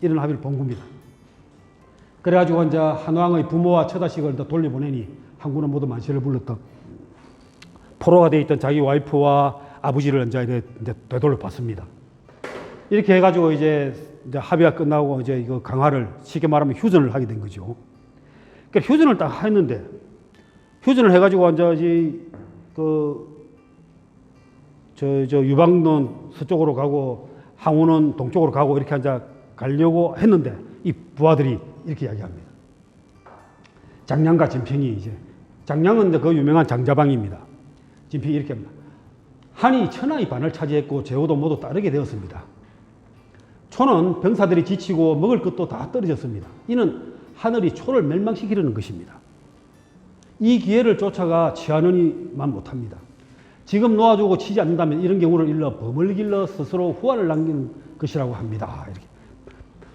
이런 합의를 본 겁니다. 그래가지고 이제 한왕의 부모와 처자식을 돌려보내니 항구는 모두 만시를 불렀던 포로가 되어 있던 자기 와이프와 아버지를 이제 되돌려 봤습니다. 이렇게 해가지고 이제 합의가 끝나고 이제 이거 강화를 쉽게 말하면 휴전을 하게 된 거죠. 그러니까 휴전을 딱 했는데 휴전을 해가지고 이제 유방은 서쪽으로 가고 항우는 동쪽으로 가고 이렇게 이제 가려고 했는데 이 부하들이 이렇게 이야기합니다. 장량과 진평이 이제 장량은 그 유명한 장자방입니다. 진평이 이렇게 합니다. 한이 천하의 반을 차지했고 제후도 모두 따르게 되었습니다. 초는 병사들이 지치고 먹을 것도 다 떨어졌습니다. 이는 하늘이 초를 멸망시키려는 것입니다. 이 기회를 쫓아가 취하느니만 못합니다. 지금 놓아주고 치지 않는다면 이런 경우를 일러 범을 길러 스스로 후환을 남기는 것이라고 합니다. 이렇게.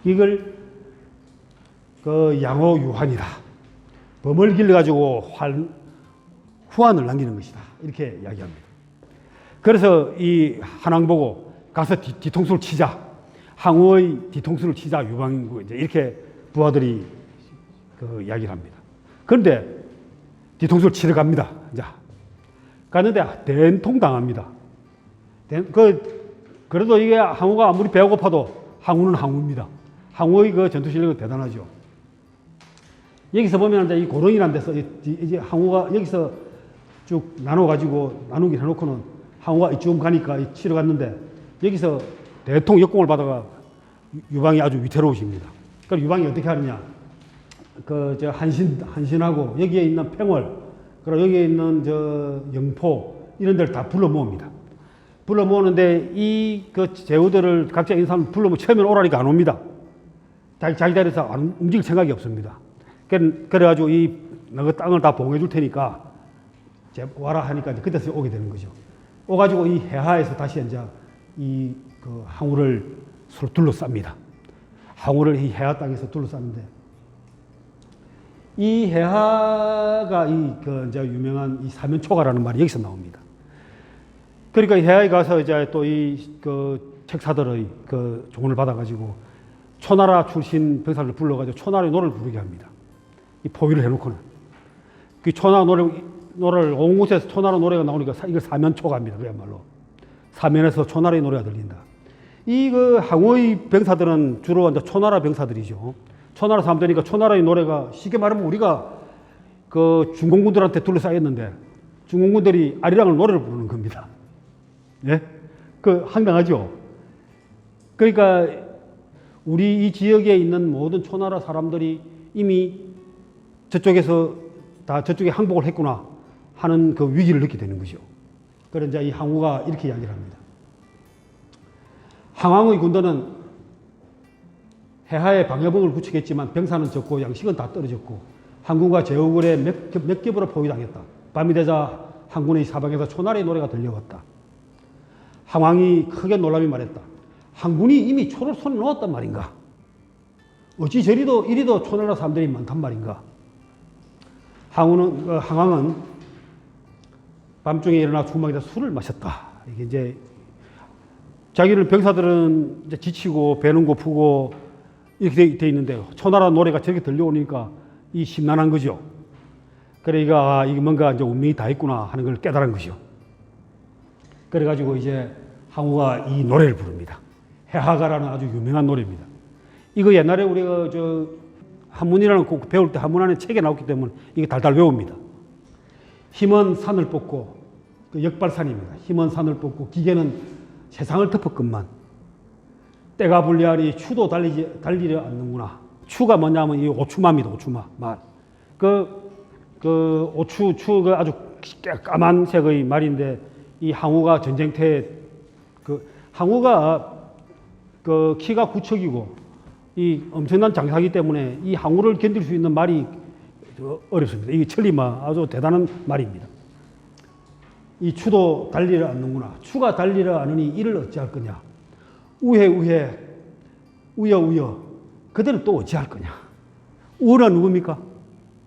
이걸 양호유환이다. 범을 길러가지고 후환을 남기는 것이다. 이렇게 이야기합니다. 그래서 이 한왕 보고 가서 뒤통수를 치자. 항우의 뒤통수를 치자. 유방이고 이제 이렇게 부하들이 이야기를 합니다. 그런데 뒤통수를 치러 갑니다. 자, 갔는데 된통 당합니다. 그래도 이게 항우가 아무리 배가 고파도 항우는 항우입니다. 항우의 그 전투 실력은 대단하죠. 여기서 보면 이제 이 고릉이라는 데서 이제 항우가 여기서 쭉 나누기 해놓고는 항우가 이쯤 가니까 치러 갔는데 여기서 대통 역공을 받아가 유방이 아주 위태로우십니다. 그럼 유방이 어떻게 하느냐? 한신하고 여기에 있는 팽월, 그리고 여기에 있는 영포 이런 데를 다 불러 모읍니다. 불러 모으는데 제후들을 각자 있는 사람을 불러 모으면 처음에는 오라니까 안 옵니다. 자기 자리에서 안 움직일 생각이 없습니다. 그래가지고 너 땅을 다 봉해 줄 테니까 와라 하니까 그때서 오게 되는 거죠. 오가지고 이 해하에서 다시 이제 항우를 서로 둘러쌉니다. 항우를 이 해하 땅에서 둘러쌌는데 이 해하가 이제 유명한 이 사면초가라는 말이 여기서 나옵니다. 그러니까 이 해하에 가서 이제 또 책사들의 조언을 받아가지고 초나라 출신 병사를 불러가지고 초나라의 노래를 부르게 합니다. 이 포위를 해놓고는. 그 초나라 노래를 온 곳에서 초나라 노래가 나오니까 이걸 사면초가입니다. 그야말로. 사면에서 초나라의 노래가 들린다. 항우의 병사들은 주로 이제 초나라 병사들이죠. 초나라 사람들이니까 초나라의 노래가 쉽게 말하면 우리가 중공군들한테 둘러싸였는데 중공군들이 아리랑을 노래를 부르는 겁니다. 예? 황당하죠? 그러니까 우리 이 지역에 있는 모든 초나라 사람들이 이미 저쪽에 항복을 했구나 하는 그 위기를 느끼게 되는 거죠. 그래서 이제 이 항우가 이렇게 이야기를 합니다. 항왕의 군대는 해하에 방해봉을 구축했지만 병사는 적고 양식은 다 떨어졌고 항군과 제후군에 몇 겹으로 포위당했다. 밤이 되자 항군의 사방에서 초나라의 노래가 들려왔다. 항왕이 크게 놀라며 말했다. 항군이 이미 초를 손에 놓았단 말인가? 어찌 저리도 이리도 초나라 사람들이 많단 말인가? 항왕은 밤중에 일어나 주막에서 술을 마셨다. 이게 이제 자기를 병사들은 이제 지치고 배는 고프고 이렇게 돼 있는데 초나라 노래가 저렇게 들려오니까 이 심란한 거죠. 그러니까 이게 뭔가 이제 운명이 다 있구나 하는 걸 깨달은 거죠. 그래가지고 이제 항우가 이 노래를 부릅니다. 해하가라는 아주 유명한 노래입니다. 이거 옛날에 우리가 저 한문이라는 거 배울 때 한문 안에 책에 나왔기 때문에 이게 달달 외웁니다. 힘은 산을 뽑고 그 역발산입니다. 힘은 산을 뽑고 기계는 세상을 덮었건만 때가 불리하니 추도 달리려 않는구나. 추가 뭐냐면 이 오추마입니다. 오추마 말. 추가 아주 까만색의 말인데 이 항우가 전쟁터에 항우가 키가 9척이고 이 엄청난 장사기 때문에 이 항우를 견딜 수 있는 말이 어렵습니다. 이게 천리마 아주 대단한 말입니다. 이 추도 달리려 않는구나. 추가 달리려 않으니 이를 어찌할 거냐. 우여 그대는 또 어찌할 거냐. 우는 누굽니까?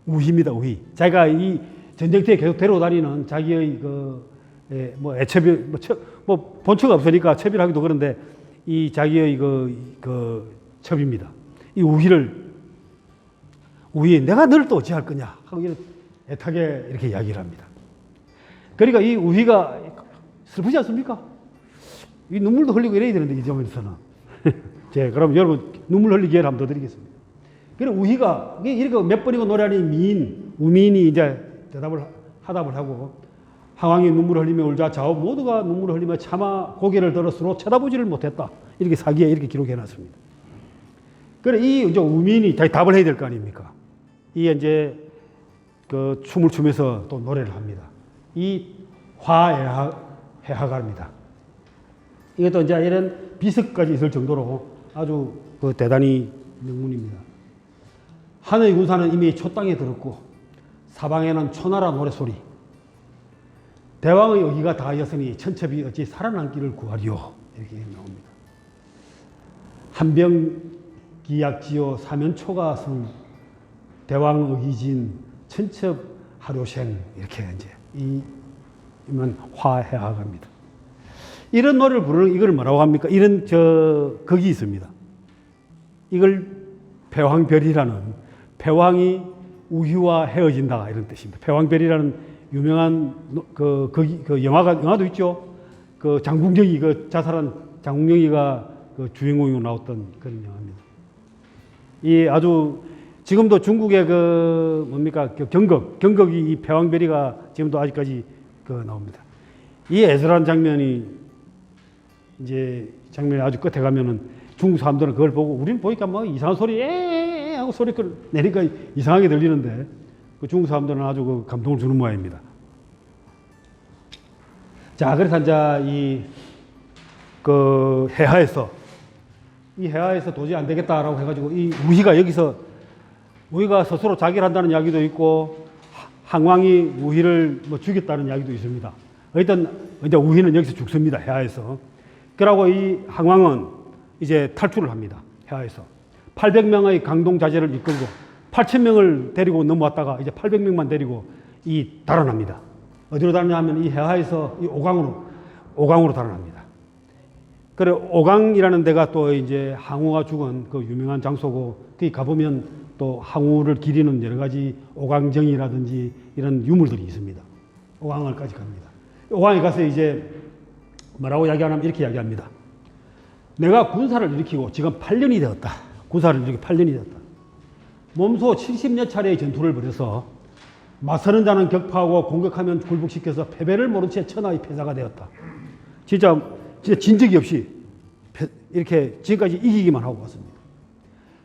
우희입니다. 우희. 자기가 이 전쟁터에 계속 데려다니는 자기의 애처별 본처가 없으니까 처별하기도 그런데 이 자기의 첩입니다. 이 우희 내가 너를 또 어찌할 거냐 하고 애타게 이렇게 이야기를 합니다. 그러니까 이 우희가 슬프지 않습니까? 이 눈물도 흘리고 이래야 되는데 이 점에서는 그럼 여러분 눈물 흘리기 기회를 한번 더 드리겠습니다. 그래 우희가 이렇게 몇 번이고 노래하니 우민이 이제 하답을 하고 항왕이 눈물을 흘리며 울자 좌우 모두가 눈물을 흘리며 차마 고개를 들어 서로 쳐다보지를 못했다. 이렇게 사기에 이렇게 기록해 놨습니다. 그래 이 이제 우민이 답을 해야 될 거 아닙니까? 이 이제 춤을 추면서 또 노래를 합니다. 이 화해하가입니다. 이것도 이제 이런 비석까지 있을 정도로 아주 대단히 명문입니다. 하늘의 군사는 이미 초땅에 들었고 사방에는 초나라 노래소리. 대왕의 의기가 다하였으니 천첩이 어찌 살아남기를 구하리요. 이렇게 나옵니다. 한병기약지요 사면초가 성 대왕 의기진 천첩 하료생 이렇게 이제 이면 화해하갑니다. 이런 노래를 부르는 이걸 뭐라고 합니까? 이런 극이 있습니다. 이걸 패왕별이라는 패왕이 우희와 헤어진다 이런 뜻입니다. 패왕별이라는 유명한 영화도 있죠. 장궁정이 자살한 장궁정이가 주인공으로 나왔던 그런 영화입니다. 이 아주 지금도 중국의 경극이 이 패왕별이가 지금도 아직까지 나옵니다. 이 애절한 장면이 장면이 아주 끝에 가면은 중국 사람들은 그걸 보고 우리는 보니까 뭐 이상한 소리 에 하고 소리를 내니까 이상하게 들리는데 중국 사람들은 아주 감동을 주는 모양입니다. 자, 그래서 이제 해하에서 도저히 안 되겠다라고 해가지고 이 우희가 스스로 자결 한다는 이야기도 있고 항왕이 우희를 죽였다는 이야기도 있습니다. 일단 이제 우희는 여기서 죽습니다. 해하에서. 그러고 이 항왕은 이제 탈출을 합니다. 해하에서. 800명의 강동자재를 이끌고 8,000명을 데리고 넘어왔다가 이제 800명만 데리고 달아납니다. 어디로 달아나면 이 해하에서 이 오강으로 달아납니다. 그래 오강이라는 데가 또 이제 항우가 죽은 그 유명한 장소고 거기 가보면 또 항우를 기리는 여러 가지 오강정이라든지 이런 유물들이 있습니다. 오강을까지 갑니다. 오강에 가서 이제 뭐라고 이야기하냐면 이렇게 이야기합니다. 내가 군사를 일으키고 지금 8년이 되었다. 군사를 일으키고 8년이 되었다. 몸소 70여 차례의 전투를 벌여서 맞서는 자는 격파하고 공격하면 굴복시켜서 패배를 모른 채 천하의 패자가 되었다. 진짜 진 적이 없이 이렇게 지금까지 이기기만 하고 왔습니다.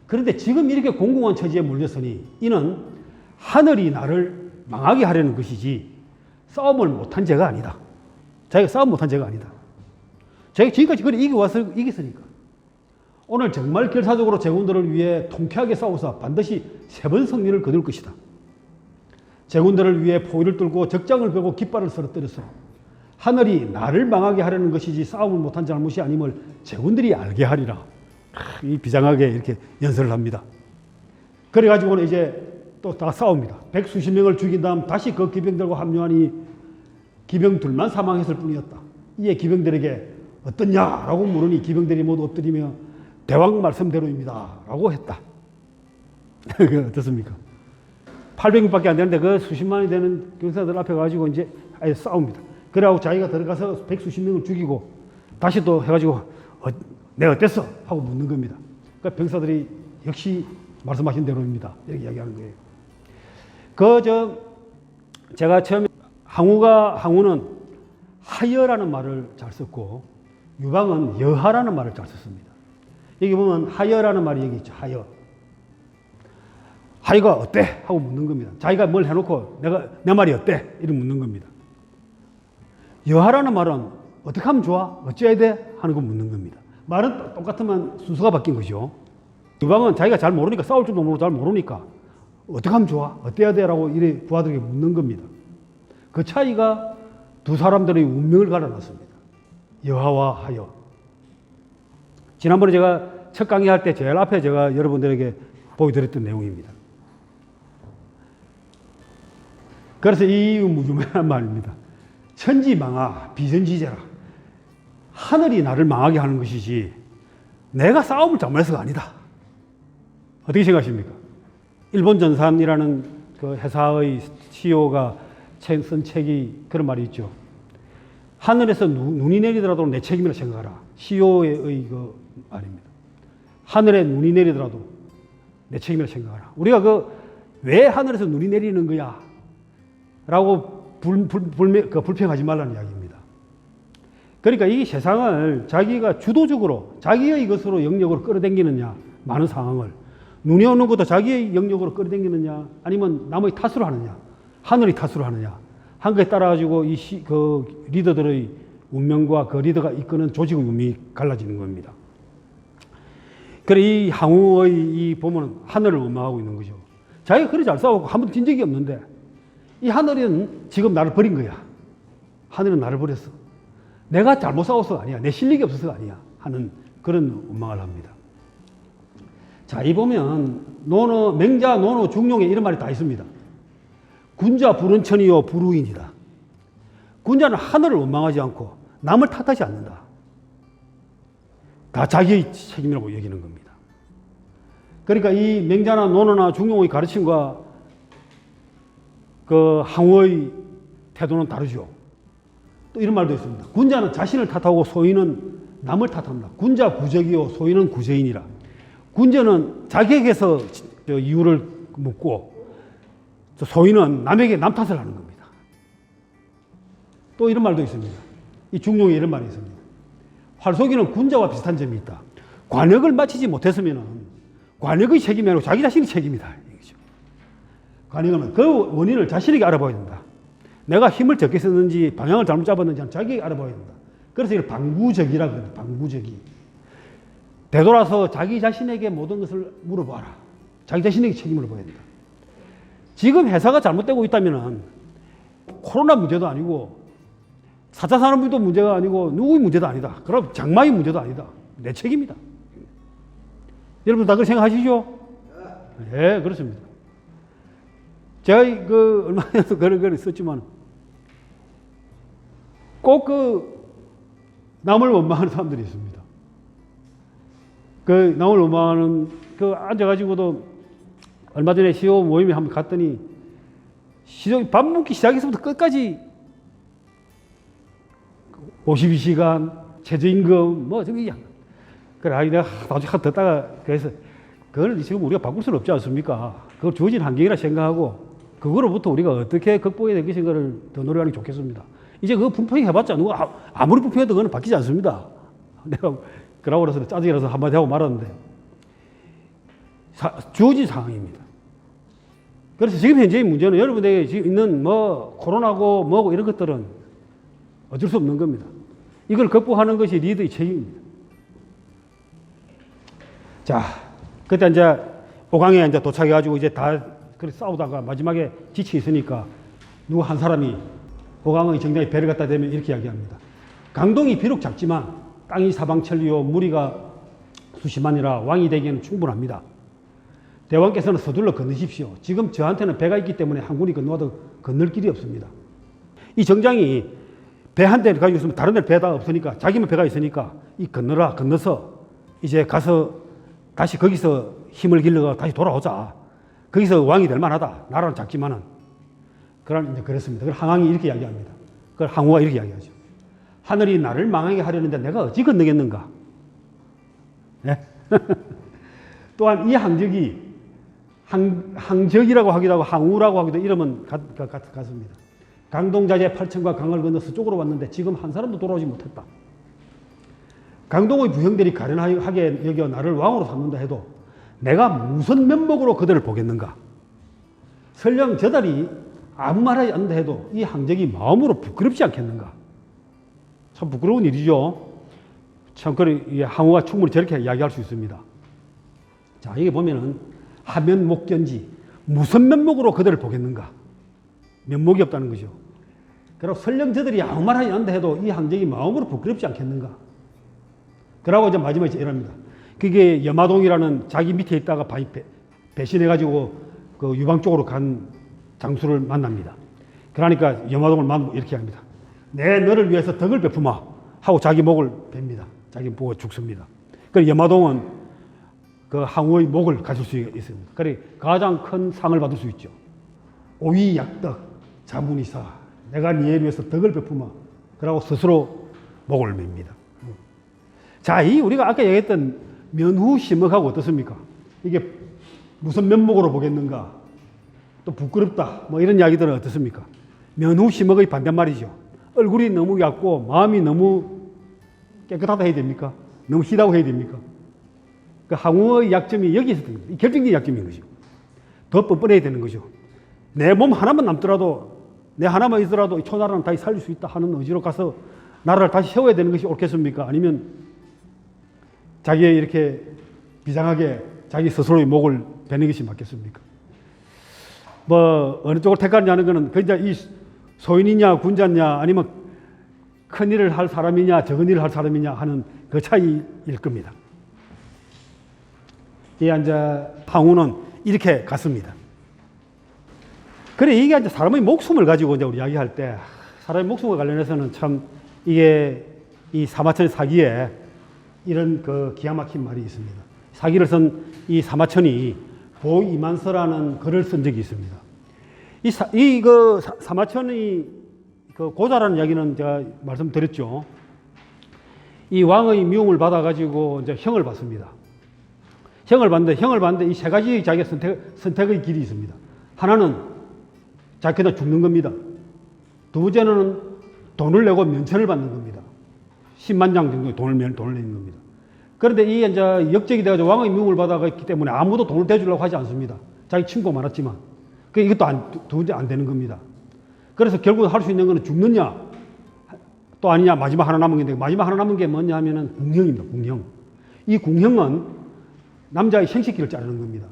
그런데 지금 이렇게 공공한 처지에 몰렸으니 이는 하늘이 나를 망하게 하려는 것이지 싸움을 못한 죄가 아니다. 자기가 싸움 못한 죄가 아니다. 자기가 지금까지 그래 이겼으니까. 오늘 정말 결사적으로 제군들을 위해 통쾌하게 싸워서 반드시 3번 승리를 거둘 것이다. 제군들을 위해 포위를 뚫고 적장을 베고 깃발을 쓰러뜨렸어. 하늘이 나를 망하게 하려는 것이지 싸움을 못한 잘못이 아님을 제군들이 알게 하리라. 이 비장하게 이렇게 연설을 합니다. 그래가지고는 이제 또 다 싸웁니다. 100수십 명을 죽인 다음 다시 그 기병들과 합류하니 기병 둘만 사망했을 뿐이었다. 이에 기병들에게 어떻냐라고 물으니 기병들이 모두 엎드리며 대왕 말씀대로입니다 라고 했다. 어떻습니까? 800명밖에 안 되는데 그 수십만이 되는 병사들 앞에 가지고 이제 아예 싸웁니다. 그래가지고 자기가 들어가서 100수십 명을 죽이고 다시 또 해가지고 내가 어땠어? 하고 묻는 겁니다. 그러니까 병사들이 역시 말씀하신 대로입니다. 이렇게 이야기하는 거예요. 제가 처음에 항우는 하여라는 말을 잘 썼고 유방은 여하라는 말을 잘 썼습니다. 여기 보면 하여라는 말이 여기 있죠. 하여가 어때? 하고 묻는 겁니다. 자기가 뭘 해놓고 내 말이 어때? 이렇게 묻는 겁니다. 여하라는 말은 어떻게 하면 좋아? 어찌해야 돼? 하는 거 묻는 겁니다. 말은 똑같으면 순서가 바뀐 거죠. 유방은 자기가 잘 모르니까 싸울 줄도 모르고 잘 모르니까 어떻게 하면 좋아? 어때야 돼? 라고 이래 부하들에게 묻는 겁니다. 그 차이가 두 사람들의 운명을 갈라놨습니다. 여하와 하여. 지난번에 제가 첫 강의할 때 제일 앞에 제가 여러분들에게 보여드렸던 내용입니다. 그래서 이 유명한 말입니다. 천지망하 비전지제라. 하늘이 나를 망하게 하는 것이지 내가 싸움을 잘못해서가 아니다. 어떻게 생각하십니까? 일본 전산이라는 그 회사의 CEO가 쓴 책이 그런 말이 있죠. 하늘에서 눈이 내리더라도 내 책임이라 생각하라. CEO의 그 말입니다. 하늘에 눈이 내리더라도 내 책임이라 생각하라. 우리가 왜 하늘에서 눈이 내리는 거야? 라고 불평하지 말라는 이야기입니다. 그러니까 이 세상을 자기가 주도적으로 자기의 것으로 영역으로 끌어당기느냐, 많은 상황을 눈이 오는 것도 자기의 영역으로 끌어당기느냐, 아니면 남의 탓으로 하느냐, 하늘의 탓으로 하느냐, 한 거에 따라 가지고 그 리더들의 운명과 그 리더가 이끄는 조직의 운명이 갈라지는 겁니다. 그래 이 항우의 이 보면은 하늘을 원망하고 있는 거죠. 자기가 그리 잘 싸우고 한 번도 진 적이 없는데 이 하늘은 지금 나를 버린 거야. 하늘은 나를 버렸어. 내가 잘못 싸워서가 아니야. 내 실력이 없어서가 아니야. 하는 그런 원망을 합니다. 자, 이 보면 맹자, 노노, 중용에 이런 말이 다 있습니다. 군자 불은천이요 불우인이다. 군자는 하늘을 원망하지 않고 남을 탓하지 않는다. 다 자기의 책임이라고 여기는 겁니다. 그러니까 이 맹자나 노노나 중용의 가르침과 그 항우의 태도는 다르죠. 또 이런 말도 있습니다. 군자는 자신을 탓하고 소인은 남을 탓합니다. 군자 구적이요 소인은 구제인이라. 군자는 자기에게서 이유를 묻고 소인은 남에게 남 탓을 하는 겁니다. 또 이런 말도 있습니다. 이 중용에 이런 말이 있습니다. 활쏘기는 군자와 비슷한 점이 있다. 관역을 마치지 못했으면 관역의 책임이 아니고 자기 자신의 책임이다. 관역은 그 원인을 자신에게 알아봐야 된다. 내가 힘을 적게 썼는지 방향을 잘못 잡았는지 자기에게 알아봐야 된다. 그래서 이걸 방구적이라고 합니다. 방구적이. 되돌아서 자기 자신에게 모든 것을 물어봐라. 자기 자신에게 책임을 져야 된다. 지금 회사가 잘못되고 있다면 코로나 문제도 아니고 4차 산업부도 문제가 아니고 누구의 문제도 아니다. 그럼 장마의 문제도 아니다. 내 책임이다. 여러분 다 그렇게 생각하시죠? 네, 그렇습니다. 제가 얼마 전에도 그런 글을 썼지만 꼭 남을 원망하는 사람들이 있습니다. 남을 원망하는 앉아가지고도 얼마 전에 CEO 모임에 한번 갔더니 밥 먹기 시작해서부터 끝까지 52시간 최저임금 저기 그래 내가 나중에 듣다가 그래서 그걸 지금 우리가 바꿀 수는 없지 않습니까? 그걸 주어진 환경이라 생각하고 그거로부터 우리가 어떻게 극복해야 될 것인가를 더 노력하는 게 좋겠습니다. 이제 그거 분평해봤자 누가 아무리 분평해도 그건 바뀌지 않습니다. 내가 그러고 그래서 짜증이 나서 한마디 하고 말았는데 주어진 상황입니다. 그래서 지금 현재의 문제는 여러분에게 지금 있는 코로나고 뭐고 이런 것들은 어쩔 수 없는 겁니다. 이걸 극복하는 것이 리더의 책임입니다. 자, 그때 이제 5강에 이제 도착해가지고 이제 다 그렇게 싸우다가 마지막에 지쳐 있으니까 누구 한 사람이 호강의 정장에 배를 갖다 대면 이렇게 이야기합니다. 강동이 비록 작지만 땅이 사방천리요 무리가 수십만이라 왕이 되기에는 충분합니다. 대왕께서는 서둘러 건너십시오. 지금 저한테는 배가 있기 때문에 항군이 건너와도 건널 길이 없습니다. 이 정장이 배 한 대를 가지고 있으면 다른 데 배가 없으니까 자기만 배가 있으니까 이 건너서 이제 가서 다시 거기서 힘을 길러가 다시 돌아오자. 거기서 왕이 될 만하다. 나라는 작지만은. 이제 그랬습니다. 그걸 항왕이 이렇게 이야기합니다. 그걸 항우가 이렇게 이야기하죠. 하늘이 나를 망하게 하려는데 내가 어찌 건너겠는가? 네? 또한 이 항적이 항적이라고 하기도 하고 항우라고 하기도 이름은 같습니다. 강동자재 8천과 강을 건너 서쪽으로 왔는데 지금 한 사람도 돌아오지 못했다. 강동의 부형들이 가련하게 여겨 나를 왕으로 삼는다 해도 내가 무슨 면목으로 그들을 보겠는가? 설령 저들이 아무 말하지 않는다 해도 이 항적이 마음으로 부끄럽지 않겠는가? 참 부끄러운 일이죠. 참, 그래, 항우가 충분히 저렇게 이야기할 수 있습니다. 자, 여기 보면은 하면 목견지, 무슨 면목으로 그들을 보겠는가? 면목이 없다는 거죠. 그리고 설령 저들이 아무 말하지 않는다 해도 이 항적이 마음으로 부끄럽지 않겠는가? 그러고 이제 마지막에 이랍니다. 그게 여마동이라는 자기 밑에 있다가 배신해가지고 그 유방 쪽으로 간 장수를 만납니다. 그러니까 여마동을 만나고 이렇게 합니다. 내 너를 위해서 덕을 베푸마 하고 자기 목을 베입니다. 자기 보고 죽습니다. 그래서 여마동은 그 항우의 목을 가질 수 있습니다. 그래 가장 큰 상을 받을 수 있죠. 오위약덕 자문이사 내가 니에 위해서 덕을 베푸마 그러고 스스로 목을 맵니다. 자, 이 우리가 아까 얘기했던 면후심흑하고 어떻습니까? 이게 무슨 면목으로 보겠는가? 또 부끄럽다 뭐 이런 이야기들은 어떻습니까? 면후심흑의 반대말이죠. 얼굴이 너무 얕고 마음이 너무 깨끗하다 해야 됩니까? 너무 희다고 해야 됩니까? 그 항우의 약점이 여기서 있는 거죠. 결정적인 약점인 거죠. 더 뻔뻔해야 되는 거죠. 내 몸 하나만 남더라도 내 하나만 있더라도 초나라는 다시 살릴 수 있다 하는 의지로 가서 나라를 다시 세워야 되는 것이 옳겠습니까? 아니면 자기의 이렇게 비장하게 자기 스스로의 목을 베는 것이 맞겠습니까? 뭐 어느 쪽을 택하느냐는 것은 그냥 이 소인이냐 군자냐 아니면 큰 일을 할 사람이냐 적은 일을 할 사람이냐 하는 그 차이일 겁니다. 이 이제 항우는 이렇게 갔습니다. 그래 이게 이제 사람의 목숨을 가지고 이제 우리 이야기할 때 사람의 목숨과 관련해서는 참 이게 이 사마천 사기에 이런 그 기가 막힌 말이 있습니다. 사기를 쓴 이 사마천이 보이만서라는 글을 쓴 적이 있습니다. 사마천의 그 고자라는 이야기는 제가 말씀드렸죠. 이 왕의 미움을 받아가지고 이제 형을 받습니다. 형을 받는데 이 세 가지 자기의 선택의 길이 있습니다. 하나는 자기 그냥 죽는 겁니다. 두 번째는 돈을 내고 면천을 받는 겁니다. 10만 장 정도의 돈을 내는 겁니다. 그런데 이 이제 역적이 돼가지고 왕의 미움을 받아갔기 때문에 아무도 돈을 대주려고 하지 않습니다. 자기 친구가 많았지만. 이것도 두 번째 안 되는 겁니다. 그래서 결국 할 수 있는 것은 죽느냐 또 아니냐 마지막 하나 남은 게 있는데 마지막 하나 남은 게 뭐냐 하면은 궁형입니다. 궁형. 이 궁형은 남자의 생식기를 자르는 겁니다.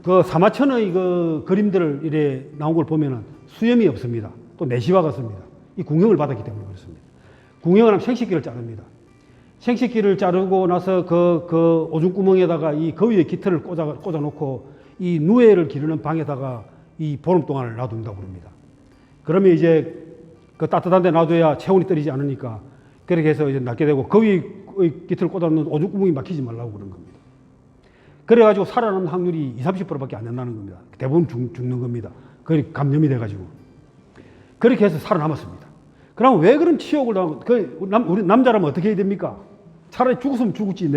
그 사마천의 그 그림들을 이래 나온 걸 보면은 수염이 없습니다. 또 내시와 같습니다. 이 궁형을 받았기 때문에 그렇습니다. 궁형은 생식기를 자릅니다. 생식기를 자르고 나서 그 오줌구멍에다가 이 거위의 깃털을 꽂아놓고 이 누에를 기르는 방에다가 이 보름 동안을 놔둔다고 그럽니다. 그러면 이제 그 따뜻한 데 놔둬야 체온이 떨어지지 않으니까 그렇게 해서 이제 낫게 되고 거위의 깃털을 꽂아놓는 오줌구멍이 막히지 말라고 그런 겁니다. 그래가지고 살아남는 확률이 20-30%밖에 안 된다는 겁니다. 대부분 죽는 겁니다. 그게 감염이 돼가지고. 그렇게 해서 살아남았습니다. 그럼 왜 그런 치욕을 당하고, 우리 남자라면 어떻게 해야 됩니까? 차라리 죽었으면 죽었지,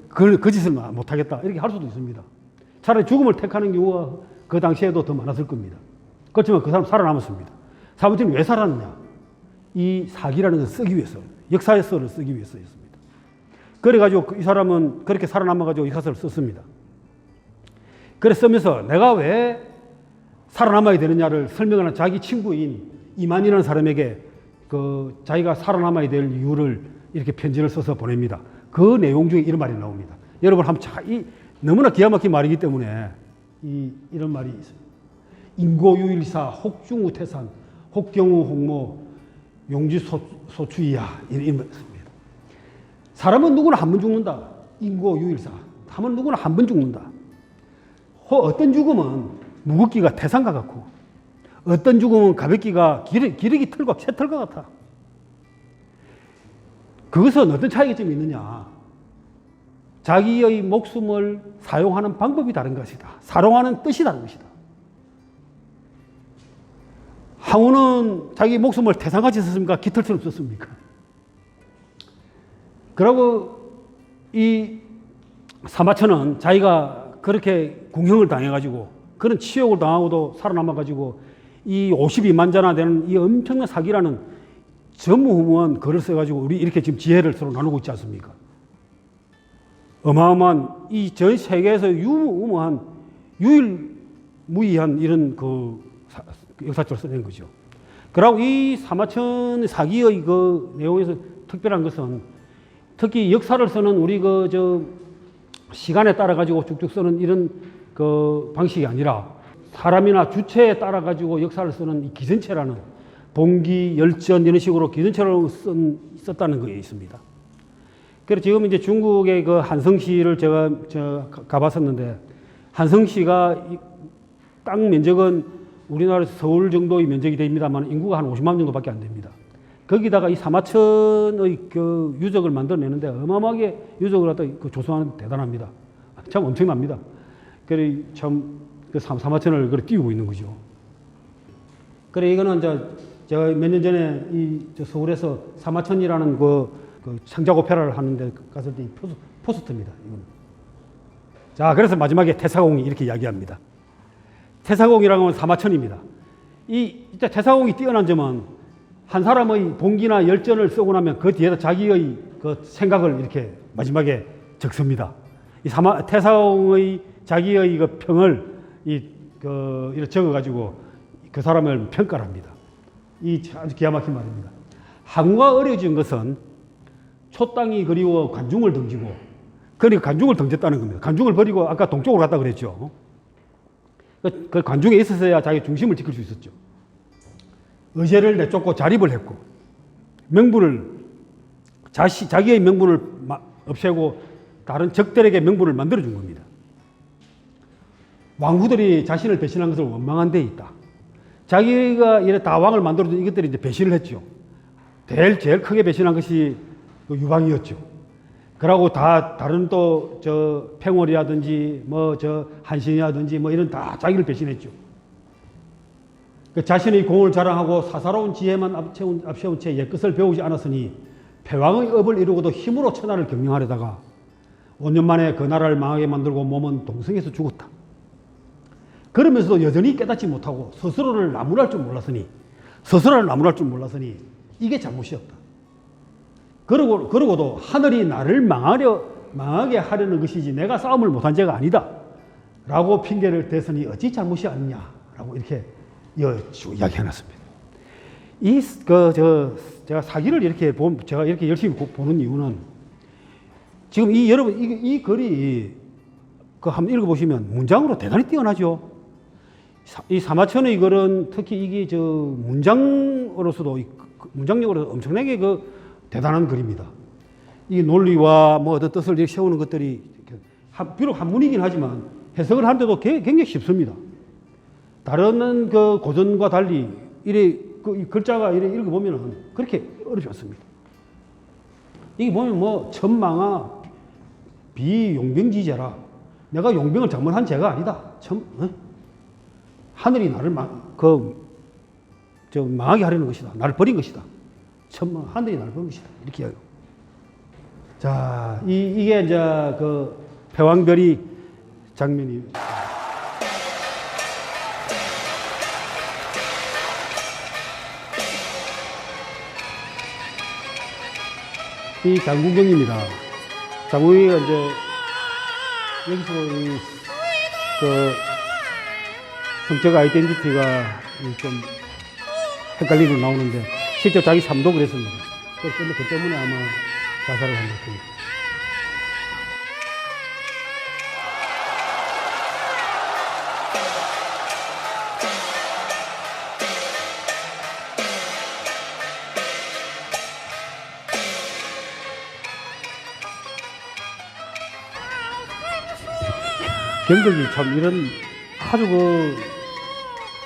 그 짓을 못하겠다. 이렇게 할 수도 있습니다. 차라리 죽음을 택하는 경우가 그 당시에도 더 많았을 겁니다. 그렇지만 그 사람 살아남았습니다. 사무총이 왜 살았느냐? 이 사기라는 것을 쓰기 위해서, 역사의 썰을 쓰기 위해서였습니다. 그래가지고 이 사람은 그렇게 살아남아가지고 이 가설을 썼습니다. 그래 쓰면서 내가 왜 살아남아야 되느냐를 설명하는 자기 친구인 이만이라는 사람에게 그 자기가 살아남아야 될 이유를 이렇게 편지를 써서 보냅니다. 그 내용 중에 이런 말이 나옵니다. 여러분 한번 너무나 기가 막힌 말이기 때문에 이런 말이 있습니다. 인고유일사 혹중우태산 혹경우 홍모 용지 소추이야 이런 말씀입니다. 사람은 누구나 한 번 죽는다. 인고 유일사. 사람은 누구나 한 번 죽는다. 어떤 죽음은 무겁기가 태산과 같고 어떤 죽음은 가볍기가 기러기 털과 새털과 같아. 그것은 어떤 차이점이 있느냐. 자기의 목숨을 사용하는 방법이 다른 것이다. 사용하는 뜻이 다른 것이다. 항우는 자기 목숨을 태산같이 썼습니까? 깃털처럼 썼습니까? 그리고 이 사마천은 자기가 그렇게 공형을 당해가지고 그런 치욕을 당하고도 살아남아가지고 이 52만 자나 되는 이 엄청난 사기라는 전무후무한 글을 써가지고 우리 이렇게 지금 지혜를 서로 나누고 있지 않습니까? 어마어마한 이 전 세계에서 유무한 유일무이한 이런 역사책을 써낸 거죠. 그리고 이 사마천 사기의 그 내용에서 특별한 것은 특히 역사를 쓰는 우리 시간에 따라 가지고 쭉쭉 쓰는 이런 방식이 아니라 사람이나 주체에 따라 가지고 역사를 쓰는 이 기전체라는 동기, 열전 이런 식으로 기전체로 썼다는 거에 있습니다. 그래서 지금 이제 중국의 그 한성시를 제가 가봤었는데 한성시가 땅 면적은 우리나라에서 서울 정도의 면적이 됩니다만 인구가 한 50만 정도밖에 안 됩니다. 거기다가 이 사마천의 그 유적을 만들어내는데 어마어마하게 유적을 갖다 조성하는 대단합니다. 참 엄청납니다. 그래 참 사마천을 그래 띄우고 있는 거죠. 그래 이거는 제가 몇 년 전에 서울에서 사마천이라는 그 창작 오페라를 하는데 갔을 때 포스터입니다. 이거는. 자, 그래서 마지막에 태사공이 이렇게 이야기합니다. 태사공이라는 건 사마천입니다. 진짜 태사공이 뛰어난 점은 한 사람의 동기나 열전을 쓰고 나면 그 뒤에다 자기의 그 생각을 이렇게 마지막에 적습니다. 태사공의 자기의 그 평을 이렇게 적어가지고 그 사람을 평가를 합니다. 아주 기가 막힌 말입니다. 항우가 어려진 것은 초땅이 그리워 관중을 던지고, 그러니까 관중을 던졌다는 겁니다. 관중을 버리고 아까 동쪽으로 갔다 그랬죠. 그 관중에 있었어야 자기 중심을 지킬 수 있었죠. 의제를 내쫓고 자립을 했고, 자기의 명분을 없애고 다른 적들에게 명분을 만들어준 겁니다. 왕후들이 자신을 배신한 것을 원망한 데 있다. 자기가 이래 다 왕을 만들어준 이것들이 이제 배신을 했죠. 제일 크게 배신한 것이 유방이었죠. 그러고 다른 팽월이라든지 한신이라든지 이런 다 자기를 배신했죠. 자신의 공을 자랑하고 사사로운 지혜만 앞세운 채 옛것을 배우지 않았으니 패왕의 업을 이루고도 힘으로 천하를 경영하려다가 5년 만에 그 나라를 망하게 만들고 몸은 동성에서 죽었다. 그러면서도 여전히 깨닫지 못하고 스스로를 나무랄 줄 몰랐으니 이게 잘못이었다. 그러고도 하늘이 나를 망하게 하려는 것이지 내가 싸움을 못한 죄가 아니다. 라고 핑계를 대서니 어찌 잘못이 아니냐. 라고 이렇게 이야기해놨습니다. 제가 사기를 제가 이렇게 열심히 보는 이유는 지금 여러분, 이 글이 한번 읽어보시면 문장으로 대단히 뛰어나죠. 이 사마천의 글은 특히 이게 문장으로서도, 문장력으로 엄청나게 대단한 글입니다. 이 논리와 어떤 뜻을 세우는 것들이 비록 한문이긴 하지만 해석을 하는데도 굉장히 쉽습니다. 다른 고전과 달리 이 글자가 읽어보면 그렇게 어렵지 않습니다. 이게 보면 천망아 비용병지제라. 내가 용병을 잘못한 죄가 아니다. 하늘이 나를 망하게 하려는 것이다. 나를 버린 것이다. 하늘이 나를 버린 것이다. 이렇게 해요. 자, 이게 이제 패왕별이 장면이. 이 장국경입니다. 장국경이가 이제 여기서 성적 아이덴티티가 좀 헷갈리게 나오는데 실제 자기 삶도 그랬습니다. 그래서 그 때문에 아마 자살을 한 것 같습니다. 경극이 참 이런 아주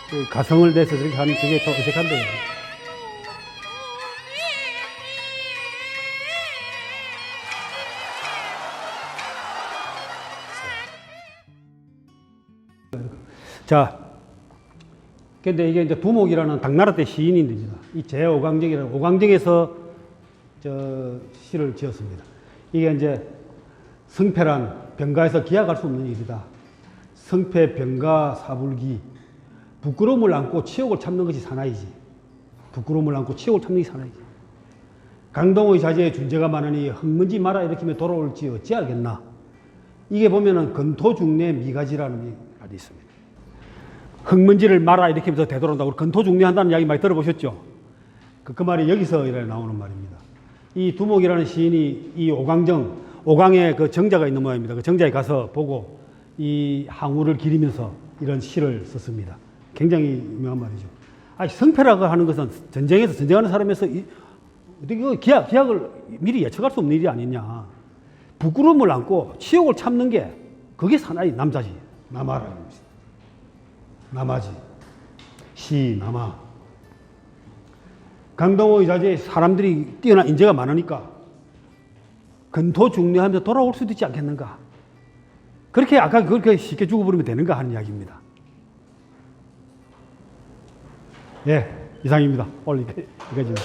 그 가성을 내서 저렇게 하는 저게 좀 어색한데요. 자, 근데 이게 이제 두목이라는 당나라 때 시인입니다. 이 제5강정이라는 오강정에서 저 시를 지었습니다. 이게 이제 성패란 병가에서 기약할 수 없는 일이다. 성패, 병가, 사불기. 부끄러움을 안고 치욕을 참는 것이 사나이지. 부끄러움을 안고 치욕을 참는 것이 사나이지. 강동의 자제에 준재가 많으니 흙먼지 말아 일으키며 돌아올지 어찌 알겠나. 이게 보면은 건토중래 미가지라는 말이 있습니다. 흙먼지를 말아 일으키면서 되돌아온다고 건토중래 한다는 이야기 많이 들어보셨죠? 그 말이 여기서 나오는 말입니다. 이 두목이라는 시인이 이 오강에 그 정자가 있는 모양입니다. 그 정자에 가서 보고 이 항우를 기리면서 이런 시를 썼습니다. 굉장히 유명한 말이죠. 성패라고 하는 것은 전쟁에서 전쟁하는 사람에서 어떻게 기약을 미리 예측할 수 없는 일이 아니냐. 부끄러움을 안고 치욕을 참는 게 그게 사나이 남자지. 남아라는 것이. 남아지. 시, 남아. 강동의 자제에 사람들이 뛰어난 인재가 많으니까 근토중래하면서 돌아올 수도 있지 않겠는가. 그렇게 아까 그렇게 쉽게 죽어버리면 되는가 하는 이야기입니다. 예, 이상입니다. 오늘 여기까지입니다.